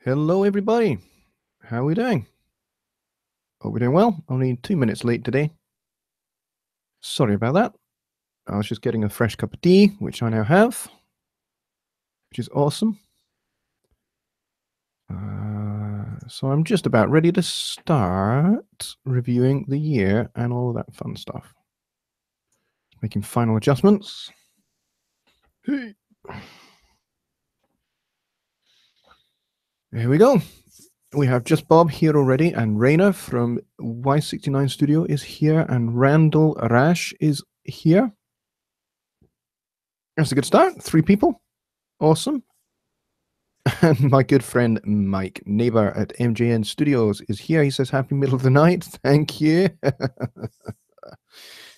Hello, everybody. How are we doing? Hope we're doing well. Only 2 minutes late today. Sorry about that. I was just getting a fresh cup of tea, which I now have, which is awesome. So I'm just about ready to start reviewing the year and all of that fun stuff. Making final adjustments. Hey. Here we go. We have just Bob here already, and Raina from Y69 Studio is here, and Randall Rash is here. That's a good start. 3 people. Awesome. And my good friend Mike, neighbor at MJN Studios, is here. He says, happy middle of the night. Thank you.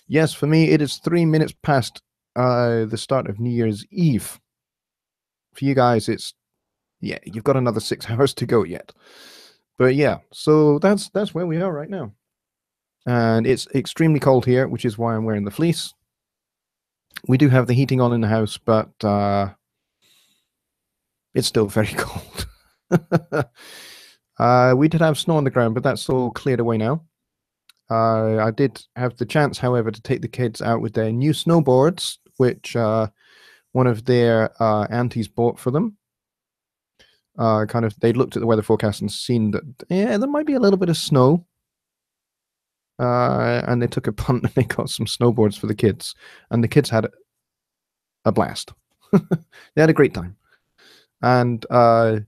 Yes, for me, it is 3 minutes past the start of New Year's Eve. For you guys, it's, yeah, you've got another 6 hours to go yet. But yeah, so that's where we are right now. And it's extremely cold here, which is why I'm wearing the fleece. We do have the heating on in the house, but it's still very cold. We did have snow on the ground, but that's all cleared away now. I did have the chance, however, to take the kids out with their new snowboards, which one of their aunties bought for them. They looked at the weather forecast and seen that, yeah, there might be a little bit of snow. And they took a punt and they got some snowboards for the kids. And the kids had a blast. They had a great time. And that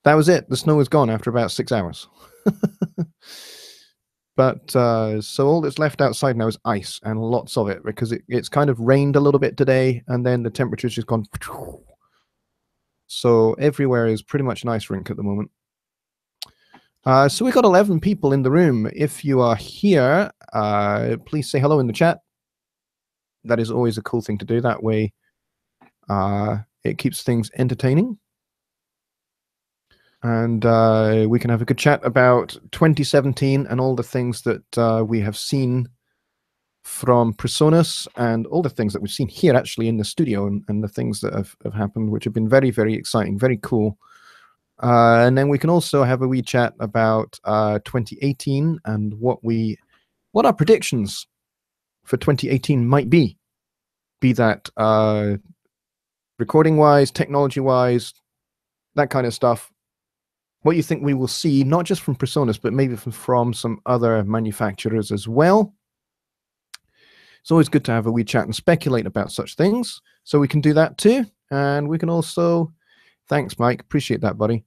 was it. The snow was gone after about 6 hours. But so all that's left outside now is ice, and lots of it, because it's kind of rained a little bit today, and then the temperature's just gone. So everywhere is pretty much an ice rink at the moment. So we've got 11 people in the room. If you are here, please say hello in the chat. That is always a cool thing to do. That way it keeps things entertaining. And we can have a good chat about 2017 and all the things that we have seen from Presonus, and all the things that we've seen here actually in the studio, and the things that have happened, which have been very, very exciting, very cool. And then we can also have a wee chat about 2018 and what our predictions for 2018 might be that recording-wise, technology-wise, that kind of stuff. What you think we will see, not just from Presonus, but maybe from some other manufacturers as well. It's always good to have a wee chat and speculate about such things. So we can do that too. And we can also, thanks, Mike. Appreciate that, buddy.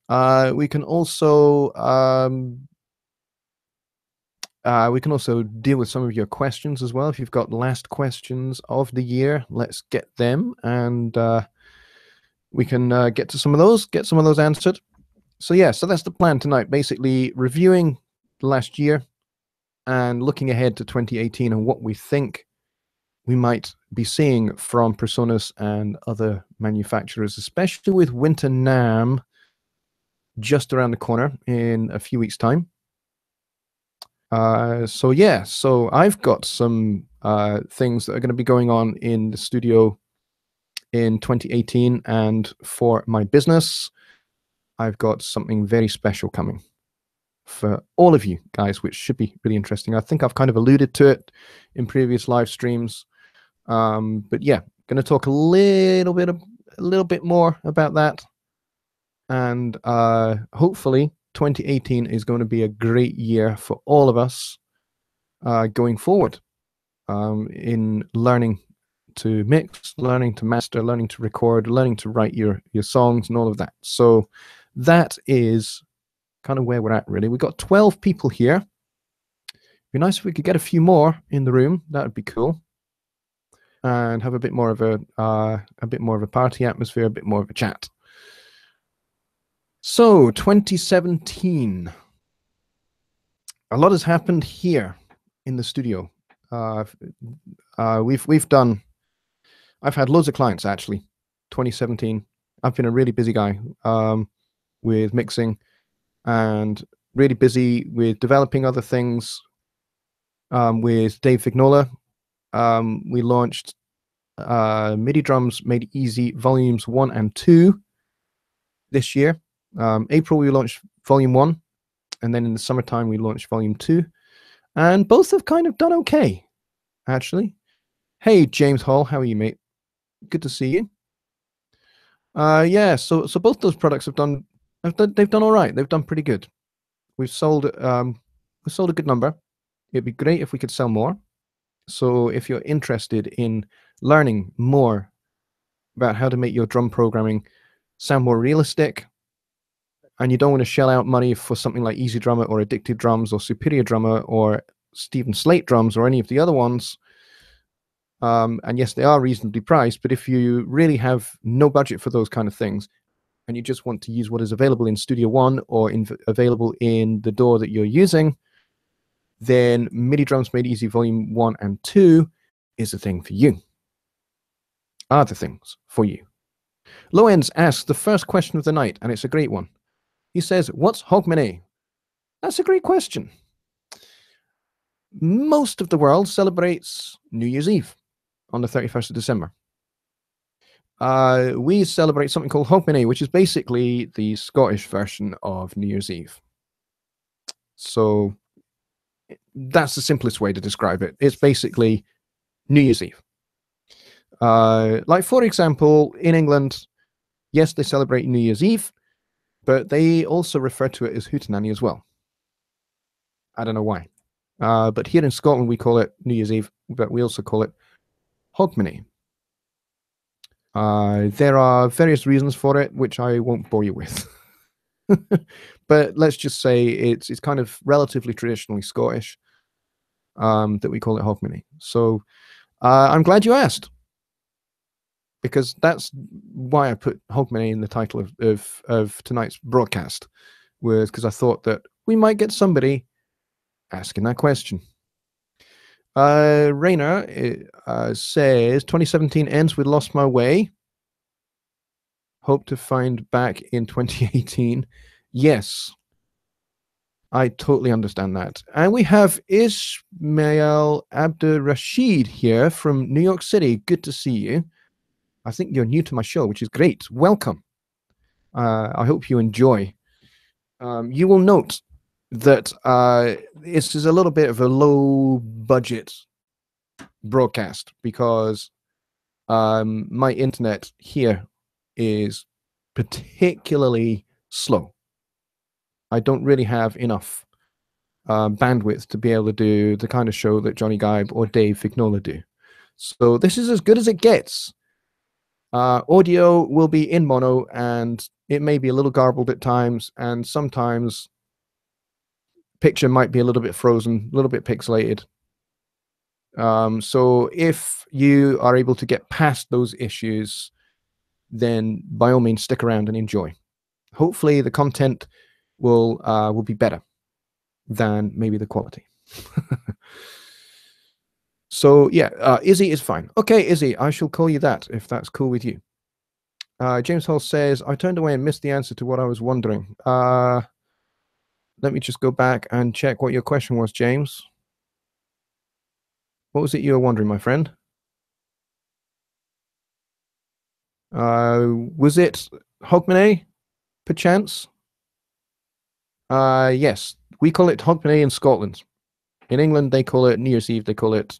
We can also deal with some of your questions as well. If you've got last questions of the year, let's get them, and we can get some of those answered. So yeah, so that's the plan tonight, basically reviewing the last year and looking ahead to 2018 and what we think we might be seeing from Presonus and other manufacturers, especially with Winter NAMM just around the corner in a few weeks' time. So yeah, so I've got some things that are going to be going on in the studio in 2018, and for my business, I've got something very special coming for all of you guys, which should be really interesting. I think I've kind of alluded to it in previous live streams, but yeah, going to talk a little bit more about that, and hopefully 2018 is going to be a great year for all of us going forward in learning to mix, learning to master, learning to record, learning to write your songs and all of that. So that is kind of where we're at, really. We've got 12 people here. It'd be nice if we could get a few more in the room. That would be cool, and have a bit more of a party atmosphere, a bit more of a chat. So 2017, a lot has happened here in the studio. We've done. I've had loads of clients actually. 2017. I've been a really busy guy with mixing, and really busy with developing other things. With Dave Vignola, we launched MIDI Drums Made Easy Volumes 1 and 2 this year. April, we launched Volume 1, and then in the summertime, we launched Volume 2, and both have kind of done okay, actually. Hey, James Hall, how are you, mate? Good to see you. Yeah, so both those products they've done all right. They've done pretty good. We've sold a good number. It'd be great if we could sell more. So if you're interested in learning more about how to make your drum programming sound more realistic, and you don't want to shell out money for something like Easy Drummer or Addicted Drums or Superior Drummer or Stephen Slate Drums or any of the other ones, and yes, they are reasonably priced, but if you really have no budget for those kind of things, and you just want to use what is available in Studio One or available in the DAW that you're using, then MIDI Drums Made Easy Volume 1 and 2 is the thing for you. Are the things for you. Lowenz asks the first question of the night, and it's a great one. He says, what's Hogmanay? That's a great question. Most of the world celebrates New Year's Eve on the 31st of December. We celebrate something called Hogmanay, which is basically the Scottish version of New Year's Eve. So that's the simplest way to describe it. It's basically New Year's Eve. Like, for example, in England, yes, they celebrate New Year's Eve, but they also refer to it as Hootenanny as well. I don't know why. But here in Scotland, we call it New Year's Eve, but we also call it Hogmanay. There are various reasons for it, which I won't bore you with. But let's just say it's kind of relatively traditionally Scottish, that we call it Hogmanay. So I'm glad you asked, because that's why I put Hogmanay in the title of tonight's broadcast, was because I thought that we might get somebody asking that question. Rainer says 2017 ends with Lost My Way. Hope to find back in 2018. Yes, I totally understand that. And we have Ismail Abdurrashid here from New York City. Good to see you. I think you're new to my show, which is great. Welcome. I hope you enjoy. You will note that this is a little bit of a low budget broadcast because my internet here is particularly slow. I don't really have enough bandwidth to be able to do the kind of show that Johnny Gibe or Dave Vignola do. So this is as good as it gets. Audio will be in mono, and it may be a little garbled at times, and sometimes picture might be a little bit frozen, a little bit pixelated. So if you are able to get past those issues, then by all means stick around and enjoy. Hopefully the content will be better than maybe the quality. So yeah, Izzy is fine. Okay, Izzy, I shall call you that if that's cool with you. James Hall says, I turned away and missed the answer to what I was wondering. Let me just go back and check what your question was, James. What was it you were wondering, my friend? Was it Hogmanay, perchance? Yes, we call it Hogmanay in Scotland. In England, they call it New Year's Eve. They call it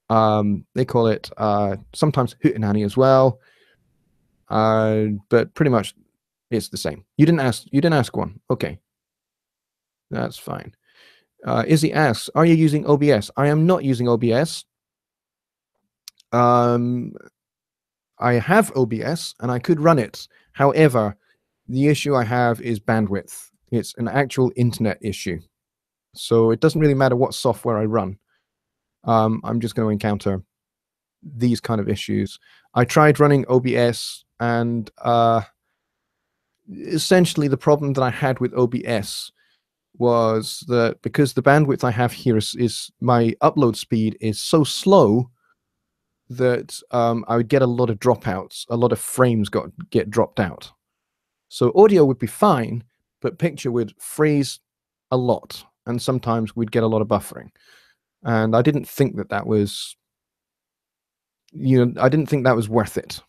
sometimes Hootenanny as well. But pretty much it's the same. You didn't ask one. Okay. That's fine. Izzy asks, are you using OBS? I am not using OBS. I have OBS and I could run it. However, the issue I have is bandwidth. It's an actual internet issue. So it doesn't really matter what software I run. I'm just going to encounter these kind of issues. I tried running OBS, and essentially the problem that I had with OBS was that because the bandwidth I have here is my upload speed is so slow that I would get a lot of dropouts, a lot of frames get dropped out. So audio would be fine, but picture would freeze a lot, and sometimes we'd get a lot of buffering. And I didn't think that was, I didn't think that was worth it.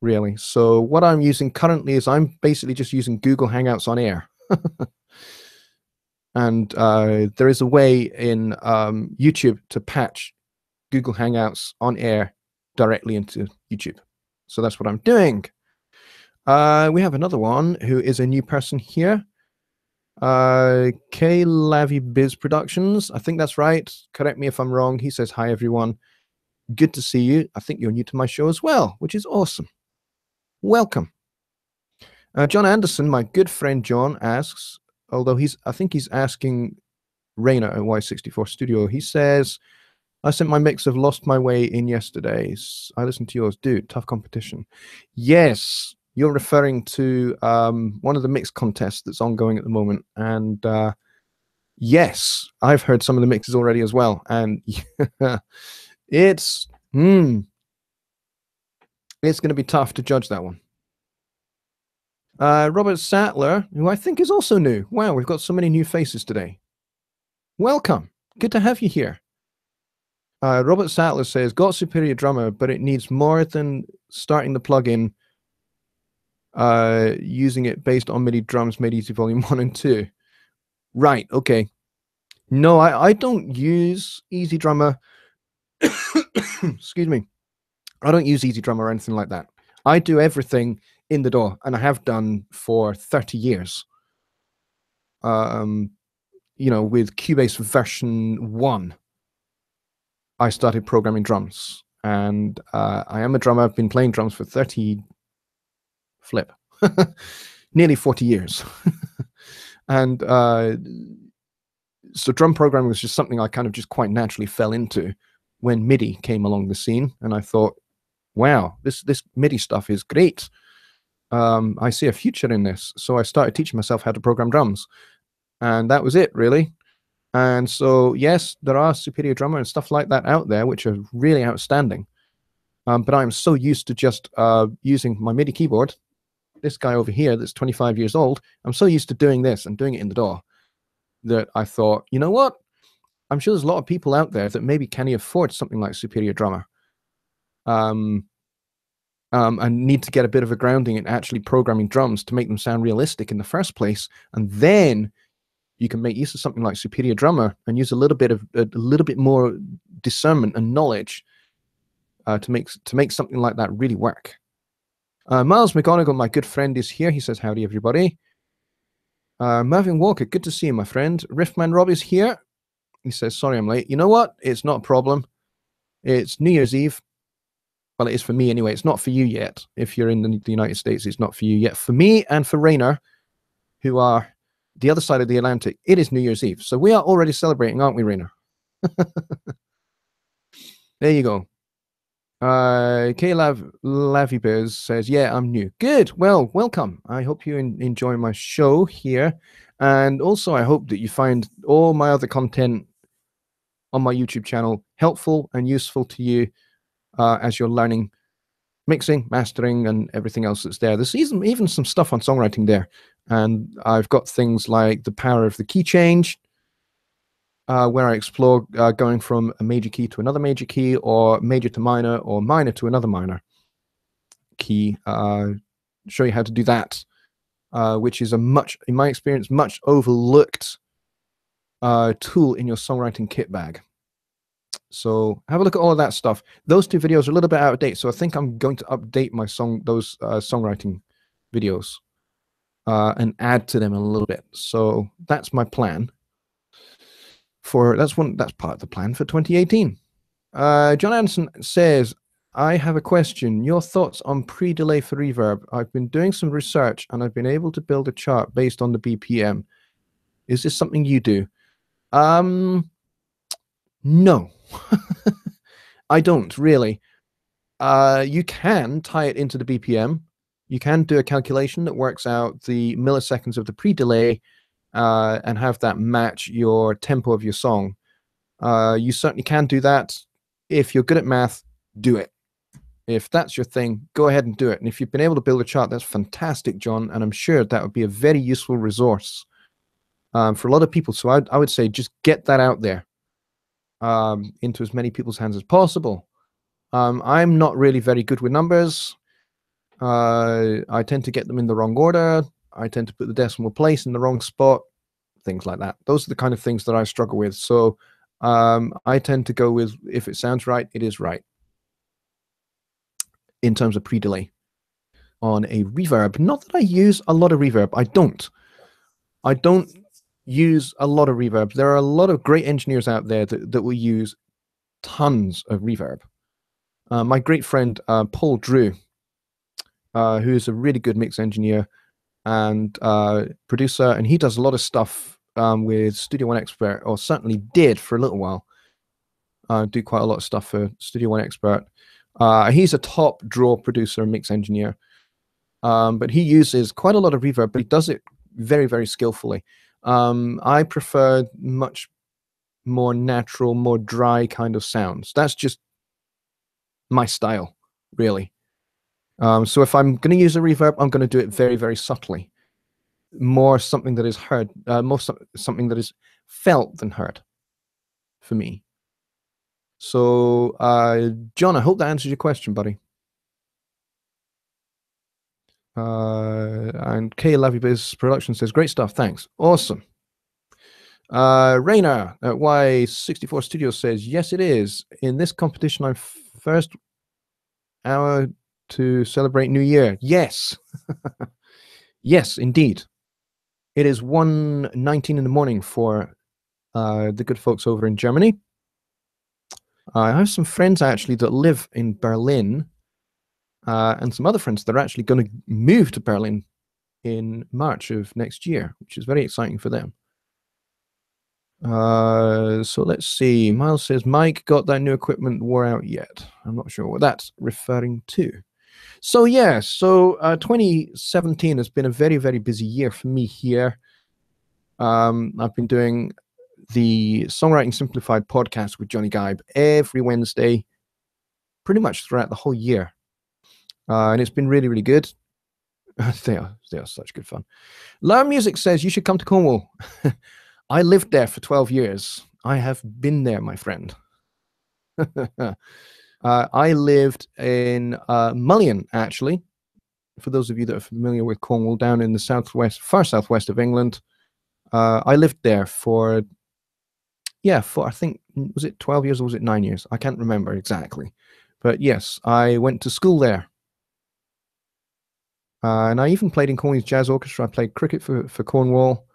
really. So what I'm using currently is I'm basically just using Google Hangouts on air. And there is a way in YouTube to patch Google Hangouts on air directly into YouTube. So that's what I'm doing. We have another one who is a new person here. K Lavi Biz Productions. I think that's right. Correct me if I'm wrong. He says, hi, everyone. Good to see you. I think you're new to my show as well, which is awesome. Welcome. John Anderson, my good friend John, asks, although I think he's asking Rainer at Y64 Studio. He says, I sent my mix of Lost My Way in yesterday. I listened to yours. Dude, tough competition. Yes, you're referring to one of the mix contests that's ongoing at the moment. And yes, I've heard some of the mixes already as well. And it's going to be tough to judge that one. Robert Sattler, who I think is also new. Wow, we've got so many new faces today. Welcome. Good to have you here. Robert Sattler says, got Superior Drummer, but it needs more than starting the plugin, using it based on MIDI drums made easy volume 1 and 2. Right, okay. No, I don't use Easy Drummer. Excuse me. I don't use Easy Drummer or anything like that. I do everything in the DAW, and I have done for 30 years. You know, with Cubase version 1, I started programming drums, and I am a drummer. I've been playing drums for nearly 40 years. And so drum programming was just something I kind of just quite naturally fell into when MIDI came along the scene, and I thought, wow, this MIDI stuff is great. I see a future in this. So I started teaching myself how to program drums, and that was it, really. And so, yes, there are Superior Drummer and stuff like that out there, which are really outstanding. But I'm so used to just using my MIDI keyboard, this guy over here that's 25 years old, I'm so used to doing this and doing it in the DAW that I thought, you know what? I'm sure there's a lot of people out there that maybe can't afford something like Superior Drummer. And need to get a bit of a grounding in actually programming drums to make them sound realistic in the first place. And then you can make use of something like Superior Drummer and use a little bit more discernment and knowledge to make something like that really work. Miles McGonigal, my good friend, is here. He says, howdy, everybody. Mervyn Walker, good to see you, my friend. Riffman Rob is here. He says, sorry I'm late. You know what? It's not a problem. It's New Year's Eve. Well, it is for me anyway. It's not for you yet. If you're in the United States, it's not for you yet. For me and for Rainer, who are the other side of the Atlantic, it is New Year's Eve. So we are already celebrating, aren't we, Rainer? There you go. Lavibiz says, yeah, I'm new. Good. Well, welcome. I hope you enjoy my show here. And also, I hope that you find all my other content on my YouTube channel helpful and useful to you as you're learning mixing, mastering, and everything else that's there. There's even some stuff on songwriting there. And I've got things like the power of the key change, where I explore going from a major key to another major key, or major to minor, or minor to another minor key. Show you how to do that, which is in my experience, much overlooked tool in your songwriting kit bag. So have a look at all of that stuff. Those two videos are a little bit out of date, so I think I'm going to update my songwriting videos and add to them a little bit. So that's my plan. That's part of the plan for 2018. John Anderson says, I have a question. Your thoughts on pre-delay for reverb? I've been doing some research and I've been able to build a chart based on the BPM. Is this something you do? No. I don't really. You can tie it into the BPM. You can do a calculation that works out the milliseconds of the pre-delay and have that match your tempo of your song. You certainly can do that. If you're good at math, do it. If that's your thing, go ahead and do it. And if you've been able to build a chart, that's fantastic, John. And I'm sure that would be a very useful resource for a lot of people. So I would say just get that out there into as many people's hands as possible. I'm not really very good with numbers. I tend to get them in the wrong order. I tend to put the decimal place in the wrong spot, things like that. Those are the kind of things that I struggle with. So I tend to go with, if it sounds right, it is right in terms of pre-delay on a reverb. Not that I use a lot of reverb. I don't use a lot of reverb. There are a lot of great engineers out there that will use tons of reverb. My great friend Paul Drew, who is a really good mix engineer and producer, and he does a lot of stuff with Studio One Expert, or certainly did for a little while. Do quite a lot of stuff for Studio One Expert. He's a top draw producer and mix engineer, but he uses quite a lot of reverb, but he does it very, very skillfully. I prefer much more natural, more dry kind of sounds. That's just my style, really. So if I'm going to use a reverb, I'm going to do it very, very subtly. More something that is heard, more something that is felt than heard for me. So, John, I hope that answers your question, buddy. And K Lavibiz Production says, great stuff, thanks. Awesome. Rainer at Y64 Studios says, yes, it is. In this competition, I'm first hour to celebrate New Year. Yes. Yes, indeed. It is 1:19 in the morning for the good folks over in Germany. I have some friends actually that live in Berlin, and some other friends that are actually going to move to Berlin in March of next year, which is very exciting for them. So let's see. Miles says, Mike, got that new equipment wore out yet? I'm not sure what that's referring to. So yeah, 2017 has been a very, very busy year for me here. I've been doing the Songwriting Simplified podcast with Johnny Gibe every Wednesday, pretty much throughout the whole year. And it's been really, really good. They are such good fun. Learn Music says, you should come to Cornwall. I lived there for 12 years. I have been there, my friend. I lived in Mullion, actually. For those of you that are familiar with Cornwall, down in the southwest, far southwest of England. I lived there for I think, was it 12 years or was it 9 years? I can't remember exactly. But yes, I went to school there. And I even played in Cornwall's Jazz Orchestra. I played cricket for Cornwall.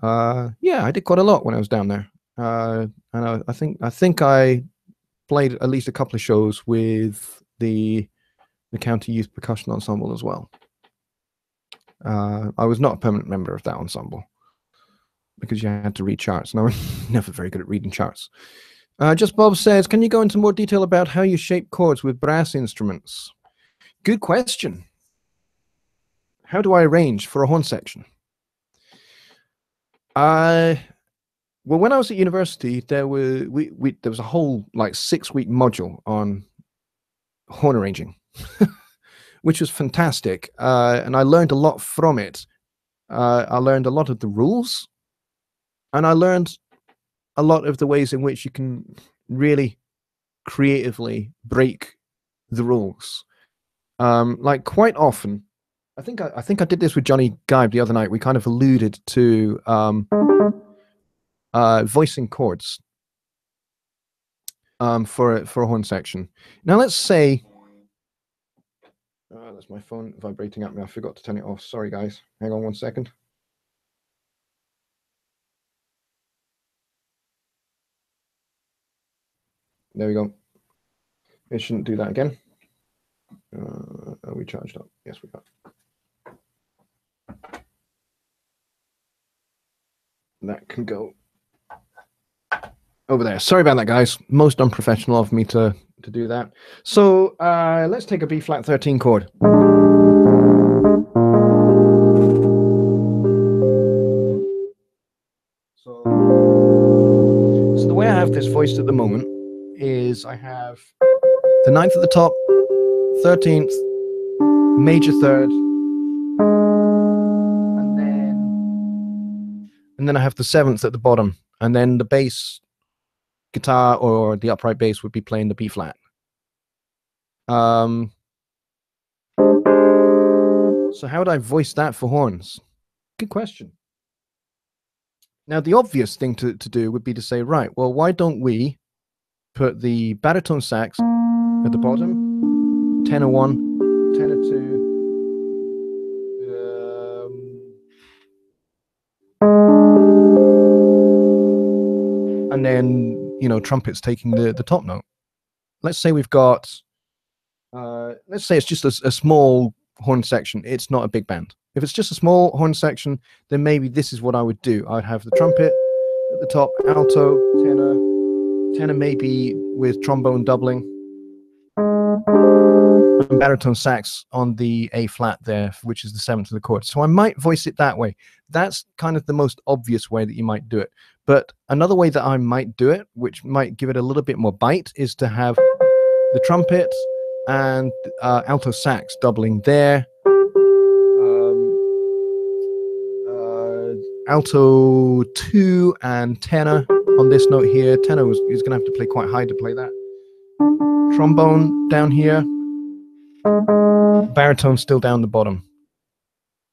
Yeah, I did quite a lot when I was down there. And I think I played at least a couple of shows with the County Youth Percussion Ensemble as well. I was not a permanent member of that ensemble because you had to read charts, and I was never very good at reading charts. Just Bob says, can you go into more detail about how you shape chords with brass instruments? Good question. How do I arrange for a horn section? Well, when I was at university, there was a whole like 6-week module on horn arranging, which was fantastic, and I learned a lot from it. I learned a lot of the rules, and I learned a lot of the ways in which you can really creatively break the rules. Like quite often, I think I did this with Johnny Gibe the other night. We kind of alluded to voicing chords for a horn section. Now let's say that's my phone vibrating at me. I forgot to turn it off. Sorry guys. Hang on one second. There we go. It shouldn't do that again. Are we charged up? Yes, we are. That can go over there. Sorry about that, guys. Most unprofessional of me to do that. So let's take a B flat 13 chord. So the way I have this voiced at the moment is I have the 9th at the top, 13th, major third, and then I have the 7th at the bottom, and then the bass guitar or the upright bass would be playing the B flat. So how would I voice that for horns? Good question. Now, the obvious thing to do would be to say, right, well, why don't we put the baritone sax at the bottom, tenor 1, tenor 2, and then, you know, trumpets taking the top note. Let's say we've got, let's say it's just a small horn section. It's not a big band. If it's just a small horn section, then maybe this is what I would do. I'd have the trumpet at the top, alto, tenor maybe with trombone doubling, and baritone sax on the A flat there, which is the 7th of the chord. So I might voice it that way. That's kind of the most obvious way that you might do it. But another way that I might do it, which might give it a little bit more bite, is to have the trumpet and alto sax doubling there. Alto 2 and tenor on this note here. Tenor is going to have to play quite high to play that. Trombone down here. Baritone still down the bottom.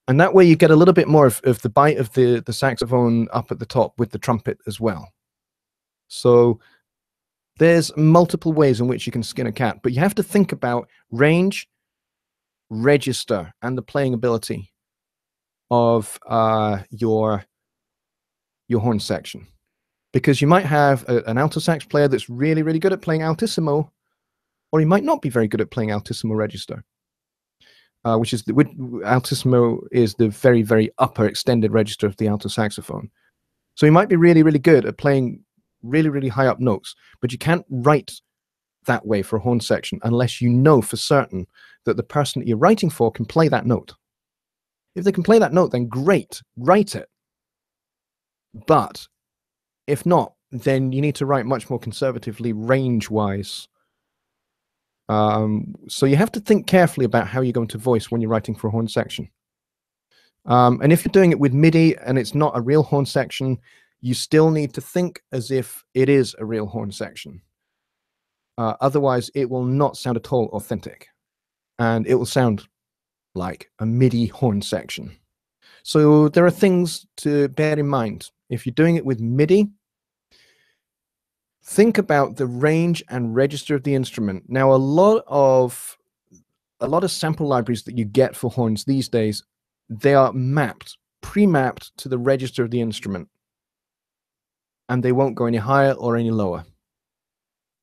And that way you get a little bit more of the bite of the saxophone up at the top with the trumpet as well. So there's multiple ways in which you can skin a cat, but you have to think about range, register, and the playing ability of your horn section. Because you might have an alto sax player that's really, really good at playing altissimo, or he might not be very good at playing altissimo register. Which is altissimo is the very, very upper extended register of the alto saxophone. So you might be really, really good at playing really, really high up notes, but you can't write that way for a horn section unless you know for certain that the person that you're writing for can play that note. If they can play that note, then great, write it. But if not, then you need to write much more conservatively range-wise. So you have to think carefully about how you're going to voice when you're writing for a horn section. And if you're doing it with MIDI and it's not a real horn section, you still need to think as if it is a real horn section. Otherwise, it will not sound at all authentic. And it will sound like a MIDI horn section. So there are things to bear in mind. If you're doing it with MIDI, think about the range and register of the instrument. Now, a lot of sample libraries that you get for horns these days, they are pre-mapped to the register of the instrument. And they won't go any higher or any lower.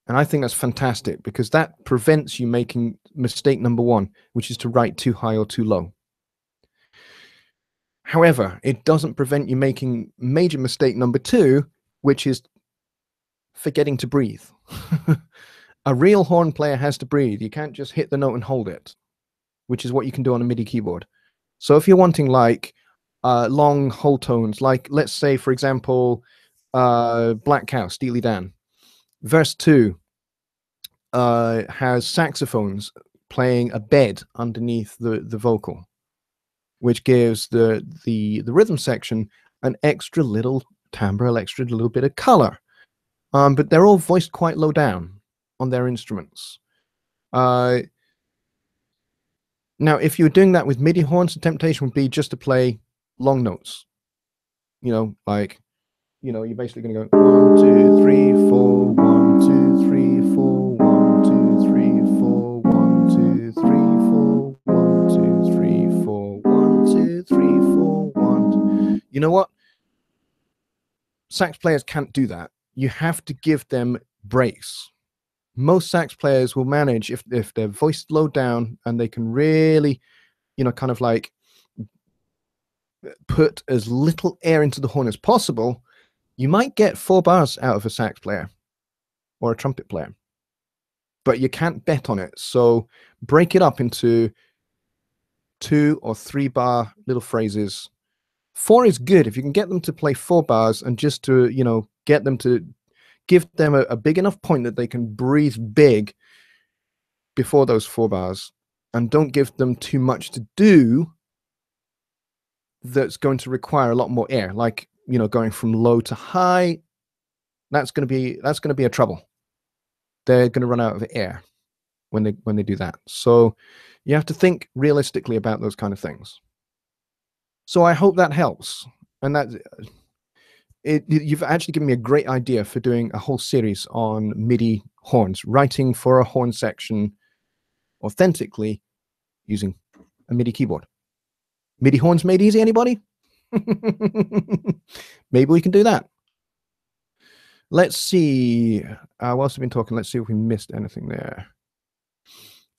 And I think that's fantastic because that prevents you making mistake number 1, which is to write too high or too low. However, it doesn't prevent you making major mistake number 2, which is forgetting to breathe. A real horn player has to breathe. You can't just hit the note and hold it, which is what you can do on a MIDI keyboard. So if you're wanting like long whole tones, like let's say, for example, Black Cow, Steely Dan, verse 2 has saxophones playing a bed underneath the vocal, which gives the rhythm section an extra little timbre, extra little bit of color. But they're all voiced quite low down on their instruments. Now, if you were doing that with MIDI horns, the temptation would be just to play long notes. You know, like, you know, you're basically going to go 1, 2, 3, 4, 1, 2, 3, 4, 1, 2, 3, 4, 1, 2, 3, 4, 1, 2, 3, 4, 1, 2, 3, 4, 1. You know what? Sax players can't do that. You have to give them breaks. Most sax players will manage if they're voiced low down and they can really, you know, kind of like put as little air into the horn as possible. You might get 4 bars out of a sax player or a trumpet player, but you can't bet on it. So break it up into 2 or 3 bar little phrases. 4 is good if you can get them to play 4 bars and just to, you know, get them to give them a big enough point that they can breathe big before those 4 bars, and don't give them too much to do that's going to require a lot more air, like, you know, going from low to high. That's going to be a trouble. They're going to run out of air. when they do that. So you have to think realistically about those kind of things. So I hope that helps, and that you've actually given me a great idea for doing a whole series on MIDI horns, writing for a horn section authentically using a MIDI keyboard. MIDI horns made easy, anybody? Maybe we can do that. Let's see. Whilst I've been talking, let's see if we missed anything there.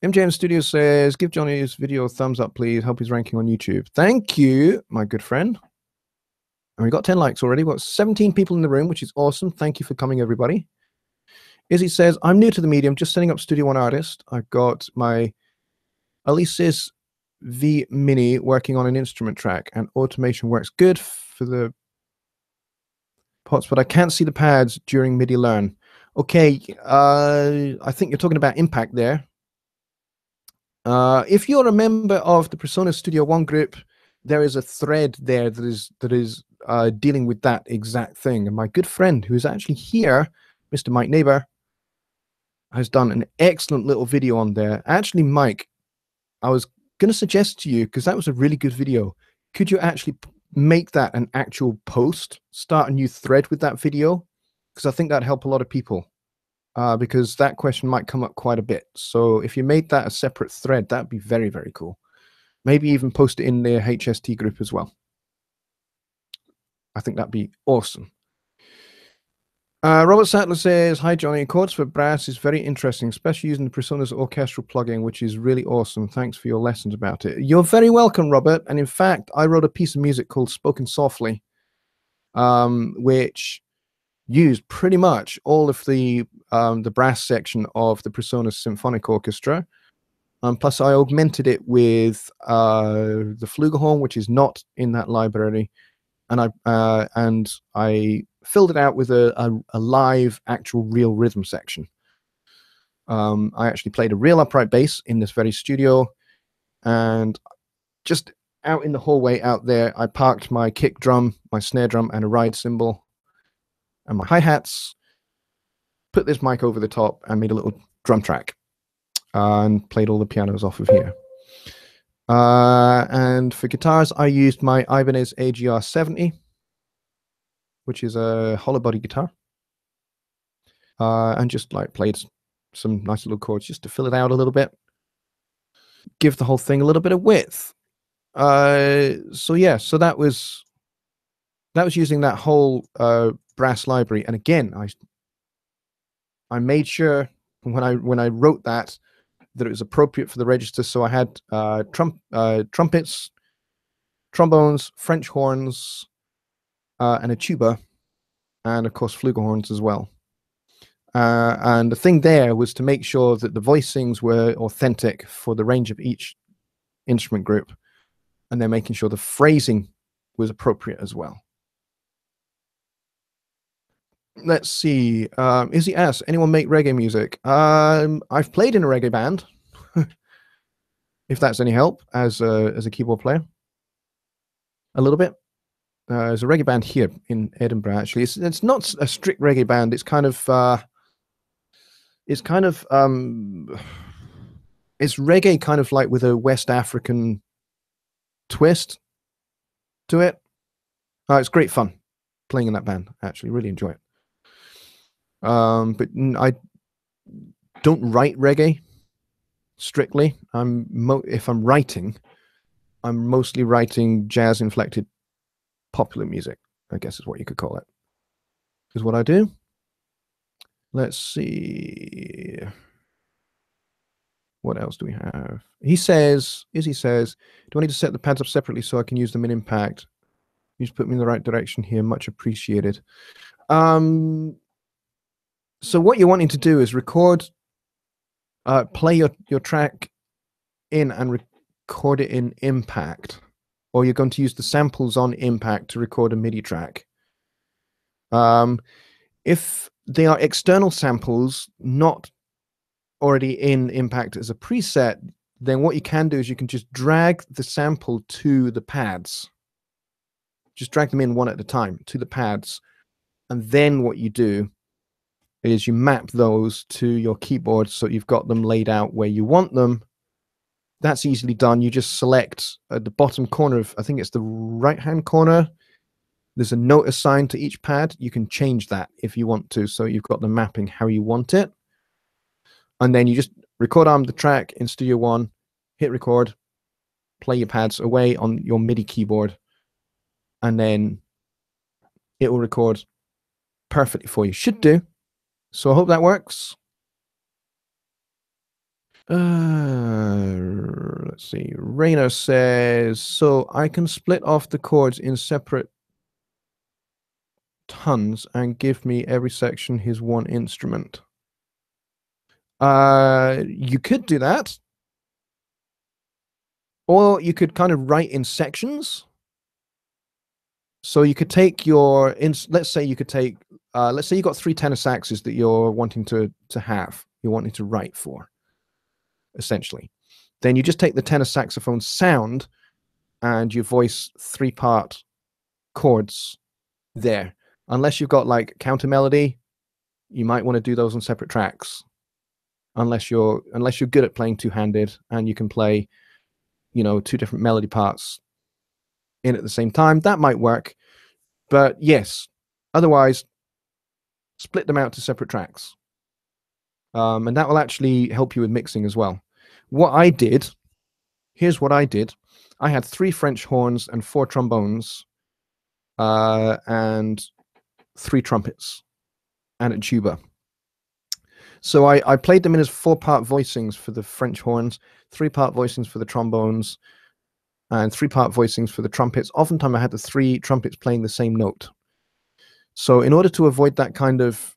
MJM Studio says, give Jonny's video a thumbs up, please. Help his ranking on YouTube. Thank you, my good friend. And we got 10 likes already. We've got 17 people in the room, which is awesome. Thank you for coming, everybody. Izzy says, I'm new to the medium, just setting up Studio One Artist. I've got my Alesis V Mini working on an instrument track, and automation works good for the pots, but I can't see the pads during MIDI learn. Okay, I think you're talking about impact there. If you're a member of the Persona Studio One group, there is a thread there that is dealing with that exact thing. And my good friend, who is actually here, Mr. Mike Neighbor, has done an excellent little video on there. Actually, Mike, I was going to suggest to you, because that was a really good video, could you actually make that an actual post, start a new thread with that video? Because I think that'd help a lot of people, because that question might come up quite a bit. So if you made that a separate thread, that'd be very, very cool. Maybe even post it in the HST group as well. I think that'd be awesome. Robert Sattler says, hi, Jonny. Chords for brass is very interesting, especially using the Persona's orchestral plugin, which is really awesome. Thanks for your lessons about it. You're very welcome, Robert. And in fact, I wrote a piece of music called Spoken Softly, which used pretty much all of the brass section of the Persona Symphonic Orchestra. Plus, I augmented it with the flugelhorn, which is not in that library, and I filled it out with a live, actual, real rhythm section. I actually played a real upright bass in this very studio, and just out in the hallway out there, I parked my kick drum, my snare drum, and a ride cymbal, and my hi-hats, put this mic over the top, and made a little drum track, and played all the pianos off of here. And for guitars, I used my Ibanez AGR 70, which is a hollow body guitar, and just like played some nice little chords just to fill it out a little bit, give the whole thing a little bit of width. So yeah, so that was using that whole brass library. And again, I made sure when I wrote that it was appropriate for the register. So I had trumpets, trombones, French horns, and a tuba, and of course flugelhorns as well. And the thing there was to make sure that the voicings were authentic for the range of each instrument group, and then making sure the phrasing was appropriate as well. Let's see. Izzy asks, anyone make reggae music? I've played in a reggae band, if that's any help, as a keyboard player. A little bit. There's a reggae band here in Edinburgh. Actually, it's not a strict reggae band. It's kind of it's reggae, kind of like with a West African twist to it. It's great fun playing in that band. Actually, really enjoy it. But I don't write reggae strictly. If I'm writing, I'm mostly writing jazz-inflected popular music, I guess is what you could call it, is what I do. Let's see. What else do we have? Izzy says, do I need to set the pads up separately so I can use them in Impact? You just put me in the right direction here. Much appreciated. So what you're wanting to do is record, play your track in and record it in Impact, or you're going to use the samples on Impact to record a MIDI track. If they are external samples, not already in Impact as a preset, then what you can do is you can just drag the sample to the pads. Just drag them in one at a time to the pads. And then what you do is you map those to your keyboard so you've got them laid out where you want them. That's easily done. You just select at the bottom corner of, I think it's the right-hand corner, there's a note assigned to each pad. You can change that if you want to, so you've got the mapping how you want it. And then you just record arm the track in Studio One, hit record, play your pads away on your MIDI keyboard, and then it will record perfectly for you. Should do. So I hope that works. Let's see. Rainer says, so I can split off the chords in separate tons and give me every section his one instrument. You could do that. Or you could kind of write in sections. So you could take your, let's say you could take, let's say you got 3 tenor saxes that you're wanting to have, you're wanting to write for, essentially. Then you just take the tenor saxophone sound and you voice 3-part chords there. Unless you've got like counter melody, you might want to do those on separate tracks. Unless you're good at playing two-handed and you can play, 2 different melody parts in at the same time, that might work. But yes, otherwise, split them out to separate tracks. And that will actually help you with mixing as well. Here's what I did. I had 3 French horns and 4 trombones, and 3 trumpets, and a tuba. So I played them in as 4-part voicings for the French horns, 3-part voicings for the trombones, and 3-part voicings for the trumpets. Oftentimes I had the 3 trumpets playing the same note. So in order to avoid that kind of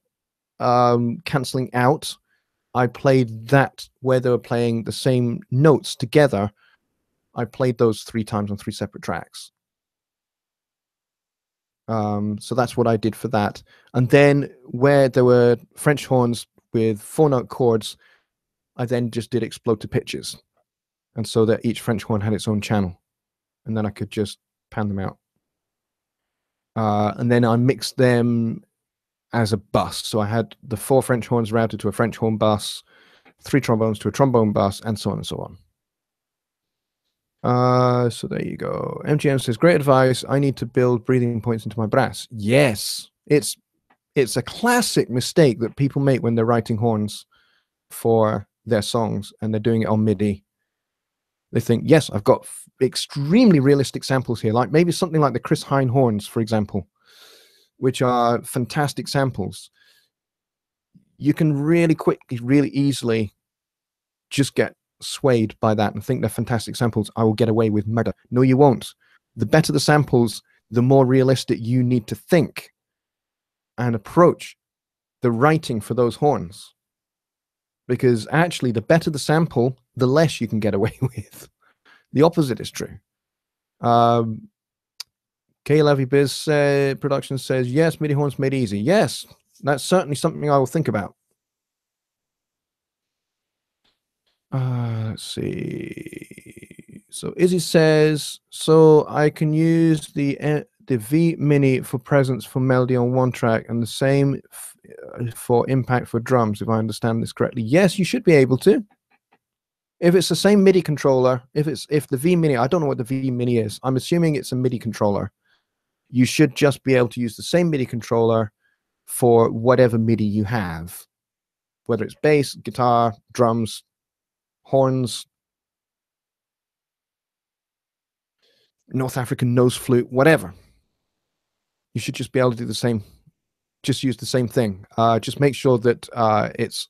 cancelling out, I played that where they were playing the same notes together. I played those 3 times on 3 separate tracks. So that's what I did for that. And then where there were French horns with 4-note chords, I then just did explode to pitches. And so that each French horn had its own channel. And then I could just pan them out. And then I mixed them as a bus. So I had the 4 French horns routed to a French horn bus, 3 trombones to a trombone bus, and so on and so on. So there you go. MGM says, great advice. I need to build breathing points into my brass. Yes, it's a classic mistake that people make when they're writing horns for their songs and they're doing it on MIDI. They think, yes, I've got extremely realistic samples here, like maybe something like the Chris Hine horns, for example, which are fantastic samples. You can really quickly, really easily just get swayed by that and think they're fantastic samples. I will get away with murder. No, you won't. The better the samples, the more realistic you need to think and approach the writing for those horns. Because actually, the better the sample, the less you can get away with. The opposite is true. K. Levy Biz Production says, yes, MIDI horns made easy. Yes, that's certainly something I will think about. Let's see. So Izzy says, so I can use the V Mini for presence for melody on one track and the same for impact for drums, if I understand this correctly. Yes, you should be able to. If it's the same MIDI controller, if the V Mini, I don't know what the V Mini is. I'm assuming it's a MIDI controller. You should just be able to use the same MIDI controller for whatever MIDI you have, whether it's bass, guitar, drums, horns, North African nose flute, whatever. You should just be able to do the same. Just use the same thing. Just make sure that it's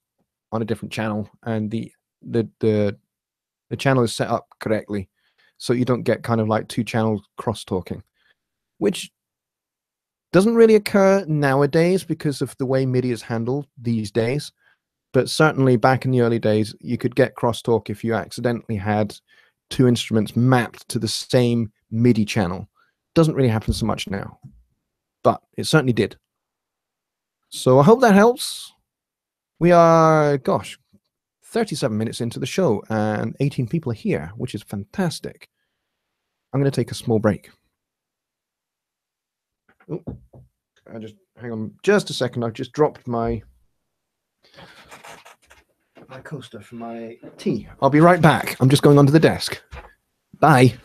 on a different channel and the channel is set up correctly, so you don't get kind of like 2 channels cross-talking, which doesn't really occur nowadays because of the way MIDI is handled these days. But certainly back in the early days, you could get crosstalk if you accidentally had 2 instruments mapped to the same MIDI channel. Doesn't really happen so much now, but it certainly did. So I hope that helps. We are, gosh, 37 minutes into the show and 18 people are here, which is fantastic. I'm going to take a small break. Oh, hang on just a second. I've just dropped my My coaster for my tea. I'll be right back. I'm just going onto the desk. Bye.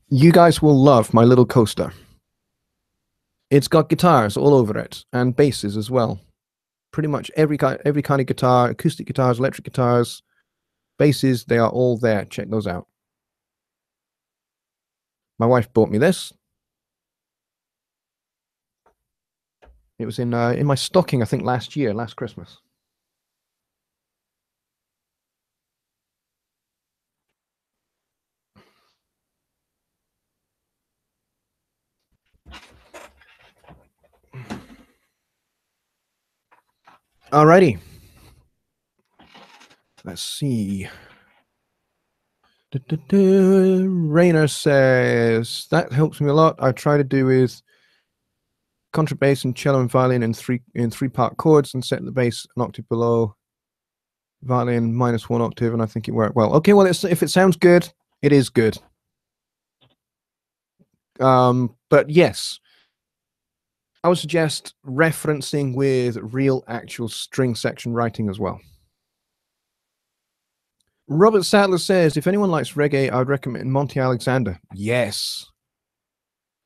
You guys will love my little coaster. It's got guitars all over it and basses as well. Pretty much every kind of guitar, acoustic guitars, electric guitars, basses, they are all there. Check those out. My wife bought me this. It was in my stocking, I think, last Christmas. Alrighty. Let's see. Rainer says, that helps me a lot. I try to do with contrabass and cello and violin in three-part chords and set the bass an octave below, violin -1 octave, and I think it worked well. Okay, well, if it sounds good, it is good. But yes, I would suggest referencing with real actual string section writing as well. Robert Sadler says, if anyone likes reggae, I would recommend Monty Alexander. Yes.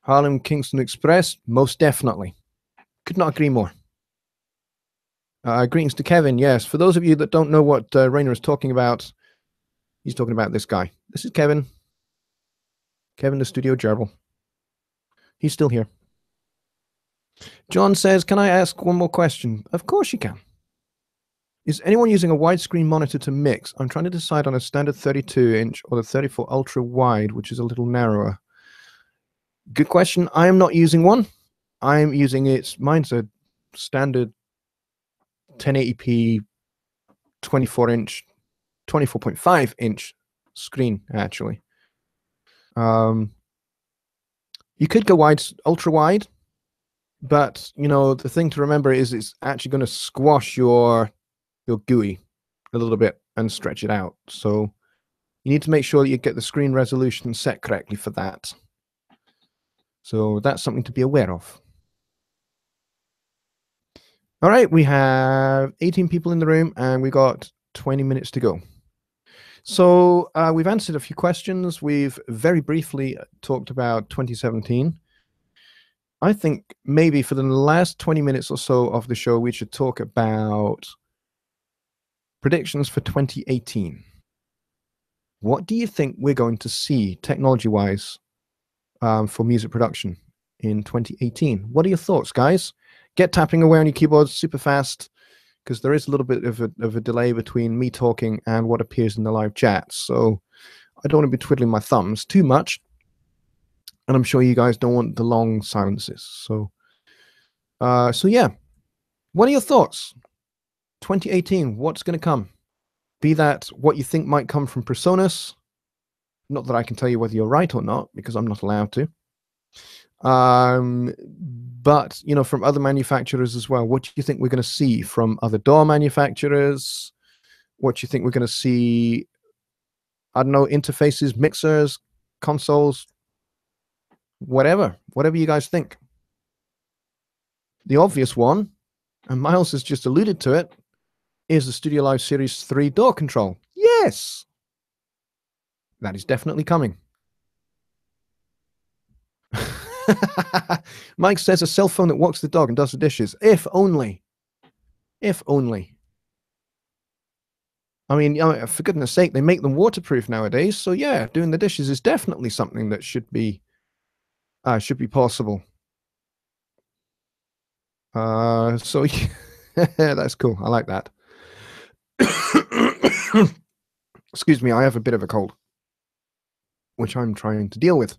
Harlem Kingston Express, most definitely. Could not agree more. Greetings to Kevin. Yes, for those of you that don't know what Rainer is talking about, he's talking about this guy. This is Kevin. Kevin the Studio Gerbil. He's still here. John says, can I ask one more question? Of course you can. Is anyone using a widescreen monitor to mix? I'm trying to decide on a standard 32-inch or the 34 ultra wide, which is a little narrower. Good question. I am not using one. I'm using mine's a standard 1080p 24-inch, 24.5-inch screen, actually. You could go wide, ultra wide, but you know the thing to remember is it's actually going to squash your GUI a little bit and stretch it out. So you need to make sure that you get the screen resolution set correctly for that. So that's something to be aware of. All right, we have 18 people in the room and we got 20 minutes to go. So we've answered a few questions. We've very briefly talked about 2017. I think maybe for the last 20 minutes or so of the show, we should talk about predictions for 2018. What do you think we're going to see technology-wise for music production in 2018? What are your thoughts, guys? Get tapping away on your keyboards super fast, because there is a little bit of a delay between me talking and what appears in the live chat. So I don't want to be twiddling my thumbs too much. And I'm sure you guys don't want the long silences. So yeah, what are your thoughts? 2018, what's going to come? Be that what you think might come from Presonus. Not that I can tell you whether you're right or not, because I'm not allowed to. But, you know, from other manufacturers as well. What do you think we're going to see from other DAW manufacturers? What do you think we're going to see? I don't know, interfaces, mixers, consoles, whatever you guys think. The obvious one, and Miles has just alluded to it, is the Studio Live Series 3 DAW control. Yes! That is definitely coming. Mike says a cell phone that walks the dog and does the dishes. If only. If only. I mean, for goodness sake, they make them waterproof nowadays. So yeah, doing the dishes is definitely something that should be possible. So yeah, that's cool. I like that. Excuse me, I have a bit of a cold, which I'm trying to deal with.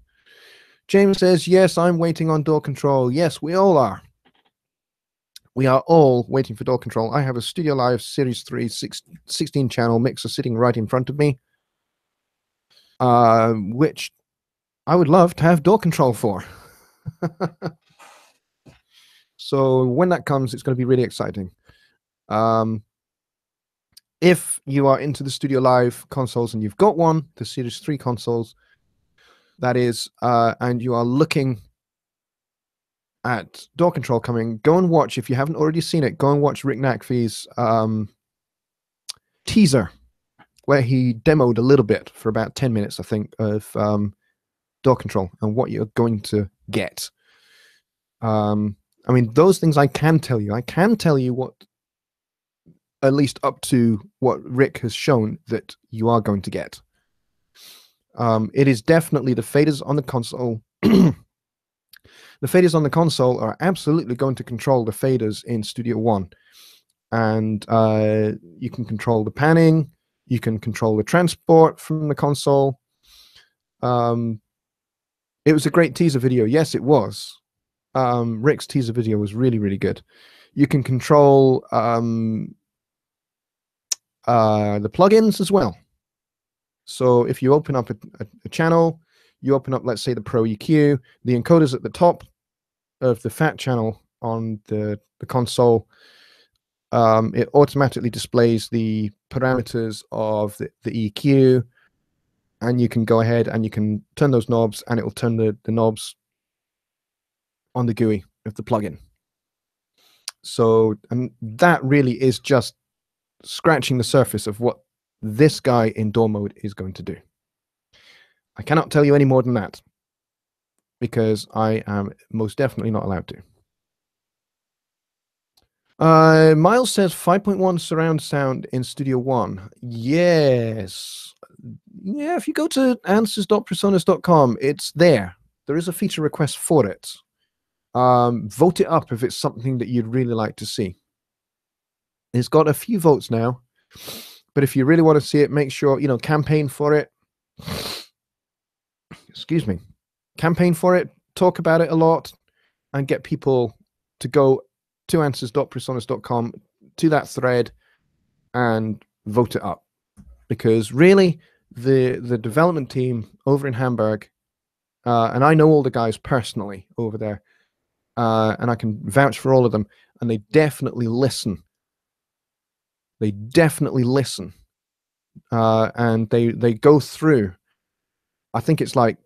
James says, yes, I'm waiting on DAW control. Yes, we all are. We are all waiting for DAW control. I have a Studio Live Series 3 16-channel mixer sitting right in front of me, which I would love to have DAW control for. So when that comes, it's going to be really exciting. If you are into the Studio Live consoles and you've got one, the Series 3 consoles, that is, and you are looking at door control coming, go and watch, if you haven't already seen it, go and watch Rick Nackfi's teaser, where he demoed a little bit for about 10 minutes, I think, of door control and what you're going to get. I mean, those things I can tell you. I can tell you what, at least up to what Rick has shown, that you are going to get. It is definitely the faders on the console. The faders on the console are absolutely going to control the faders in Studio One. And you can control the panning, you can control the transport from the console. It was a great teaser video. Yes, it was. Rick's teaser video was really, really good. You can control the plugins as well. So if you open up a channel, you open up, let's say, the Pro EQ, the encoder's at the top of the fat channel on the console. It automatically displays the parameters of the EQ, and you can go ahead and you can turn those knobs, and it will turn the knobs on the GUI of the plugin. So, and that really is just scratching the surface of what this guy in door mode is going to do. I cannot tell you any more than that, because I am most definitely not allowed to. Miles says 5.1 surround sound in Studio One. Yes. Yeah, if you go to answers.presonus.com, it's there. There is a feature request for it. Vote it up if it's something that you'd really like to see. It's got a few votes now, but if you really want to see it, make sure, campaign for it. Excuse me. Campaign for it, talk about it a lot, and get people to go to answers.presonus.com, to that thread, and vote it up. Because really, the development team over in Hamburg, and I know all the guys personally over there, and I can vouch for all of them, and they definitely listen. They definitely listen. And they go through, I think it's like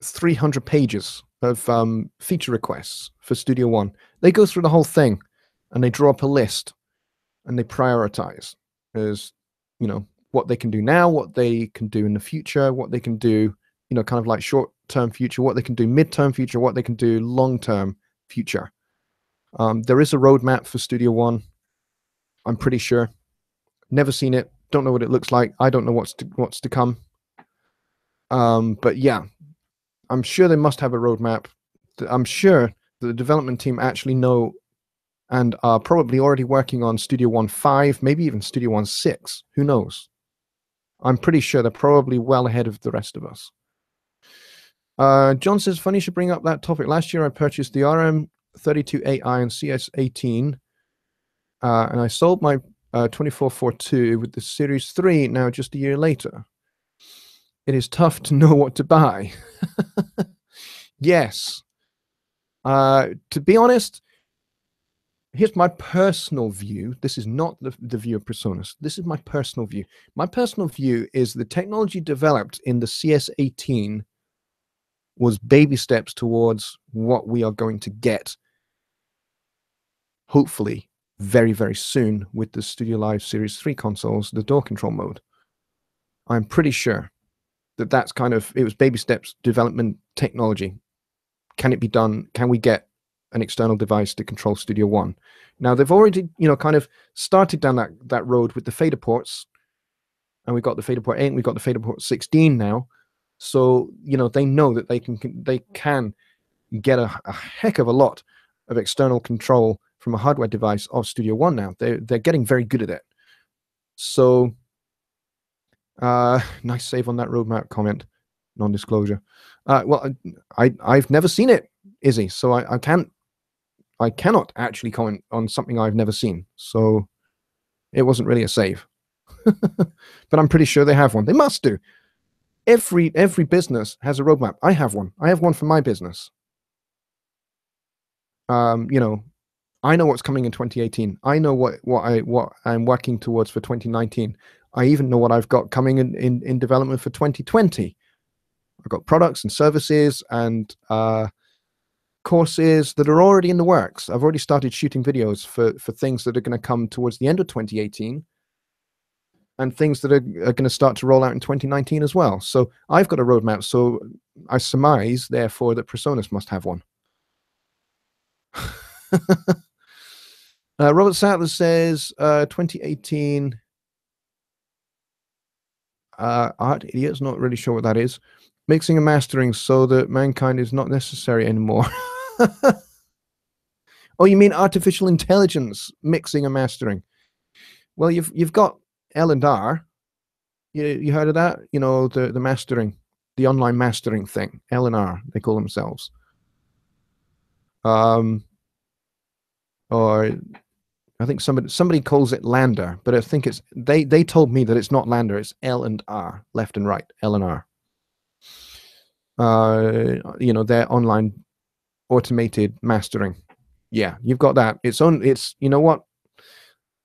300 pages of feature requests for Studio One. They go through the whole thing, and they draw up a list, and they prioritize as, what they can do now, what they can do in the future, what they can do, kind of like short-term future, what they can do mid-term future, what they can do long-term future. There is a roadmap for Studio One, I'm pretty sure. Never seen it, don't know what it looks like. I don't know what's to come. But yeah, I'm sure they must have a roadmap. I'm sure the development team actually know and are probably already working on Studio One 5, maybe even Studio One 6. Who knows? I'm pretty sure they're probably well ahead of the rest of us. John says, funny you should bring up that topic. Last year I purchased the RM32AI and CS18, and I sold my 2442 with the Series 3 now just a year later. It is tough to know what to buy. Yes. To be honest, here's my personal view. This is not the view of Presonus. This is my personal view. My personal view is the technology developed in the CS18 was baby steps towards what we are going to get, hopefully, very, very soon with the Studio Live Series 3 consoles, the door control mode. I'm pretty sure that that's kind of, it was baby steps development technology. Can it be done? Can we get an external device to control Studio One? Now they've already, kind of started down that road with the fader ports, and we've got the fader port 8, and we've got the fader port 16 now. So, they know that they can get a heck of a lot of external control from a hardware device of Studio One now. They're getting very good at it. So, nice save on that roadmap comment, non-disclosure. Well, I've never seen it, Izzy, so I cannot actually comment on something I've never seen. So it wasn't really a save. But I'm pretty sure they have one. They must do. Every business has a roadmap. I have one. I have one for my business. I know what's coming in 2018. I know what I'm working towards for 2019. I even know what I've got coming in development for 2020. I've got products and services and courses that are already in the works. I've already started shooting videos for things that are going to come towards the end of 2018 and things that are going to start to roll out in 2019 as well. So I've got a roadmap. So I surmise, therefore, that Presonus must have one. Robert Sattler says 2018 art idiots, not really sure what that is. Mixing and mastering so that mankind is not necessary anymore. Oh, you mean artificial intelligence mixing and mastering? Well, you've got L&R. You heard of that? You know, the mastering, the online mastering thing. L&R, they call themselves. Or I think somebody calls it Lander, but I think it's they told me that it's not Lander, it's L&R, left and right, L&R. You know, their online automated mastering. Yeah, you've got that. It's you know what?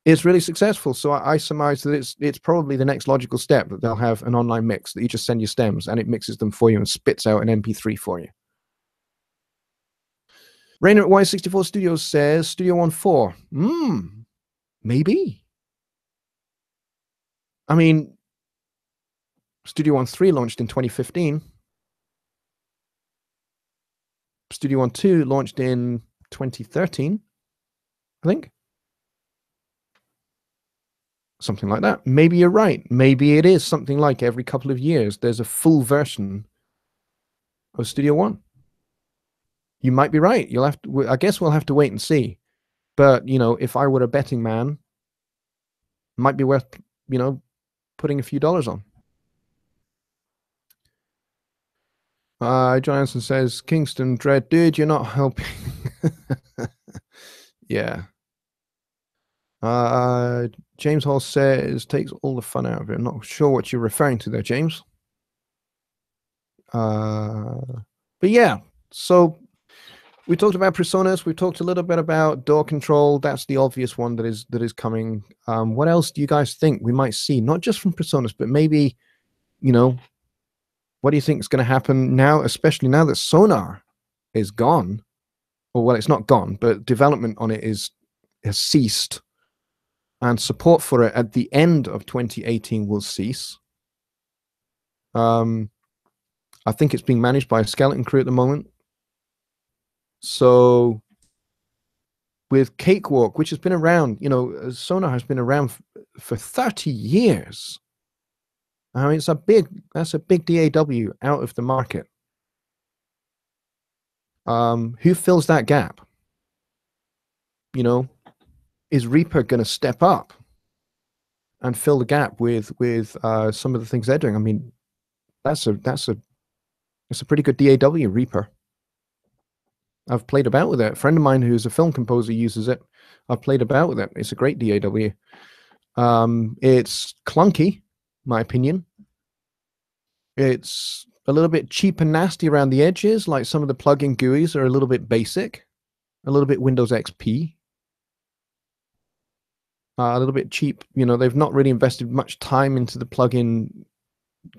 It's really successful. So I surmise that it's probably the next logical step, that they'll have an online mix that you just send your stems and it mixes them for you and spits out an MP3 for you. Rainer at Y64 Studios says Studio One 4. Maybe. I mean, Studio One 3 launched in 2015. Studio One 2 launched in 2013, I think. Something like that. Maybe you're right. Maybe it is something like every couple of years there's a full version of Studio One. You might be right. You'll have to, I guess we'll have to wait and see. But, you know, if I were a betting man, it might be worth, you know, putting a few dollars on. John Anson says, Kingston Dread, dude, you're not helping. Yeah. James Hall says, takes all the fun out of it. I'm not sure what you're referring to there, James. But yeah, so we talked about Presonus. We talked a little bit about door control. That's the obvious one that is coming. What else do you guys think we might see? Not just from Presonus, but maybe, you know, what do you think is going to happen now, especially now that Sonar is gone? Or, well, it's not gone, but development on it has ceased. And support for it at the end of 2018 will cease. I think it's being managed by a skeleton crew at the moment. So with Cakewalk, which has been around, you know, Sonar has been around for 30 years. I mean, that's a big DAW out of the market. Who fills that gap? You know, is Reaper going to step up and fill the gap with some of the things they're doing? I mean, that's a pretty good DAW, Reaper. I've played about with it. A friend of mine who's a film composer uses it. I've played about with it. It's a great DAW. It's clunky, my opinion. It's a little bit cheap and nasty around the edges, like some of the plugin GUIs are a little bit basic, a little bit Windows XP. A little bit cheap. You know, they've not really invested much time into the plugin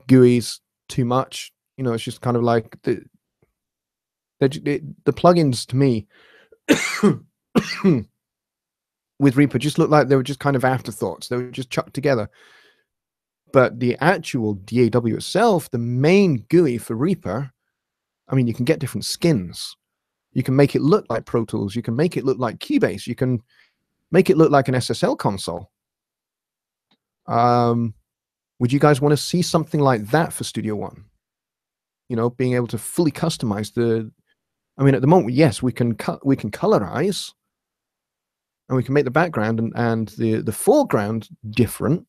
GUIs too much. You know, it's just kind of like the plugins to me with Reaper just looked like they were just kind of afterthoughts. They were just chucked together. But the actual DAW itself, the main GUI for Reaper, I mean, you can get different skins. You can make it look like Pro Tools. You can make it look like Cubase. You can make it look like an SSL console. Would you guys want to see something like that for Studio One? You know, being able to fully customize I mean, at the moment, yes, we can colorize, and we can make the background and the foreground different.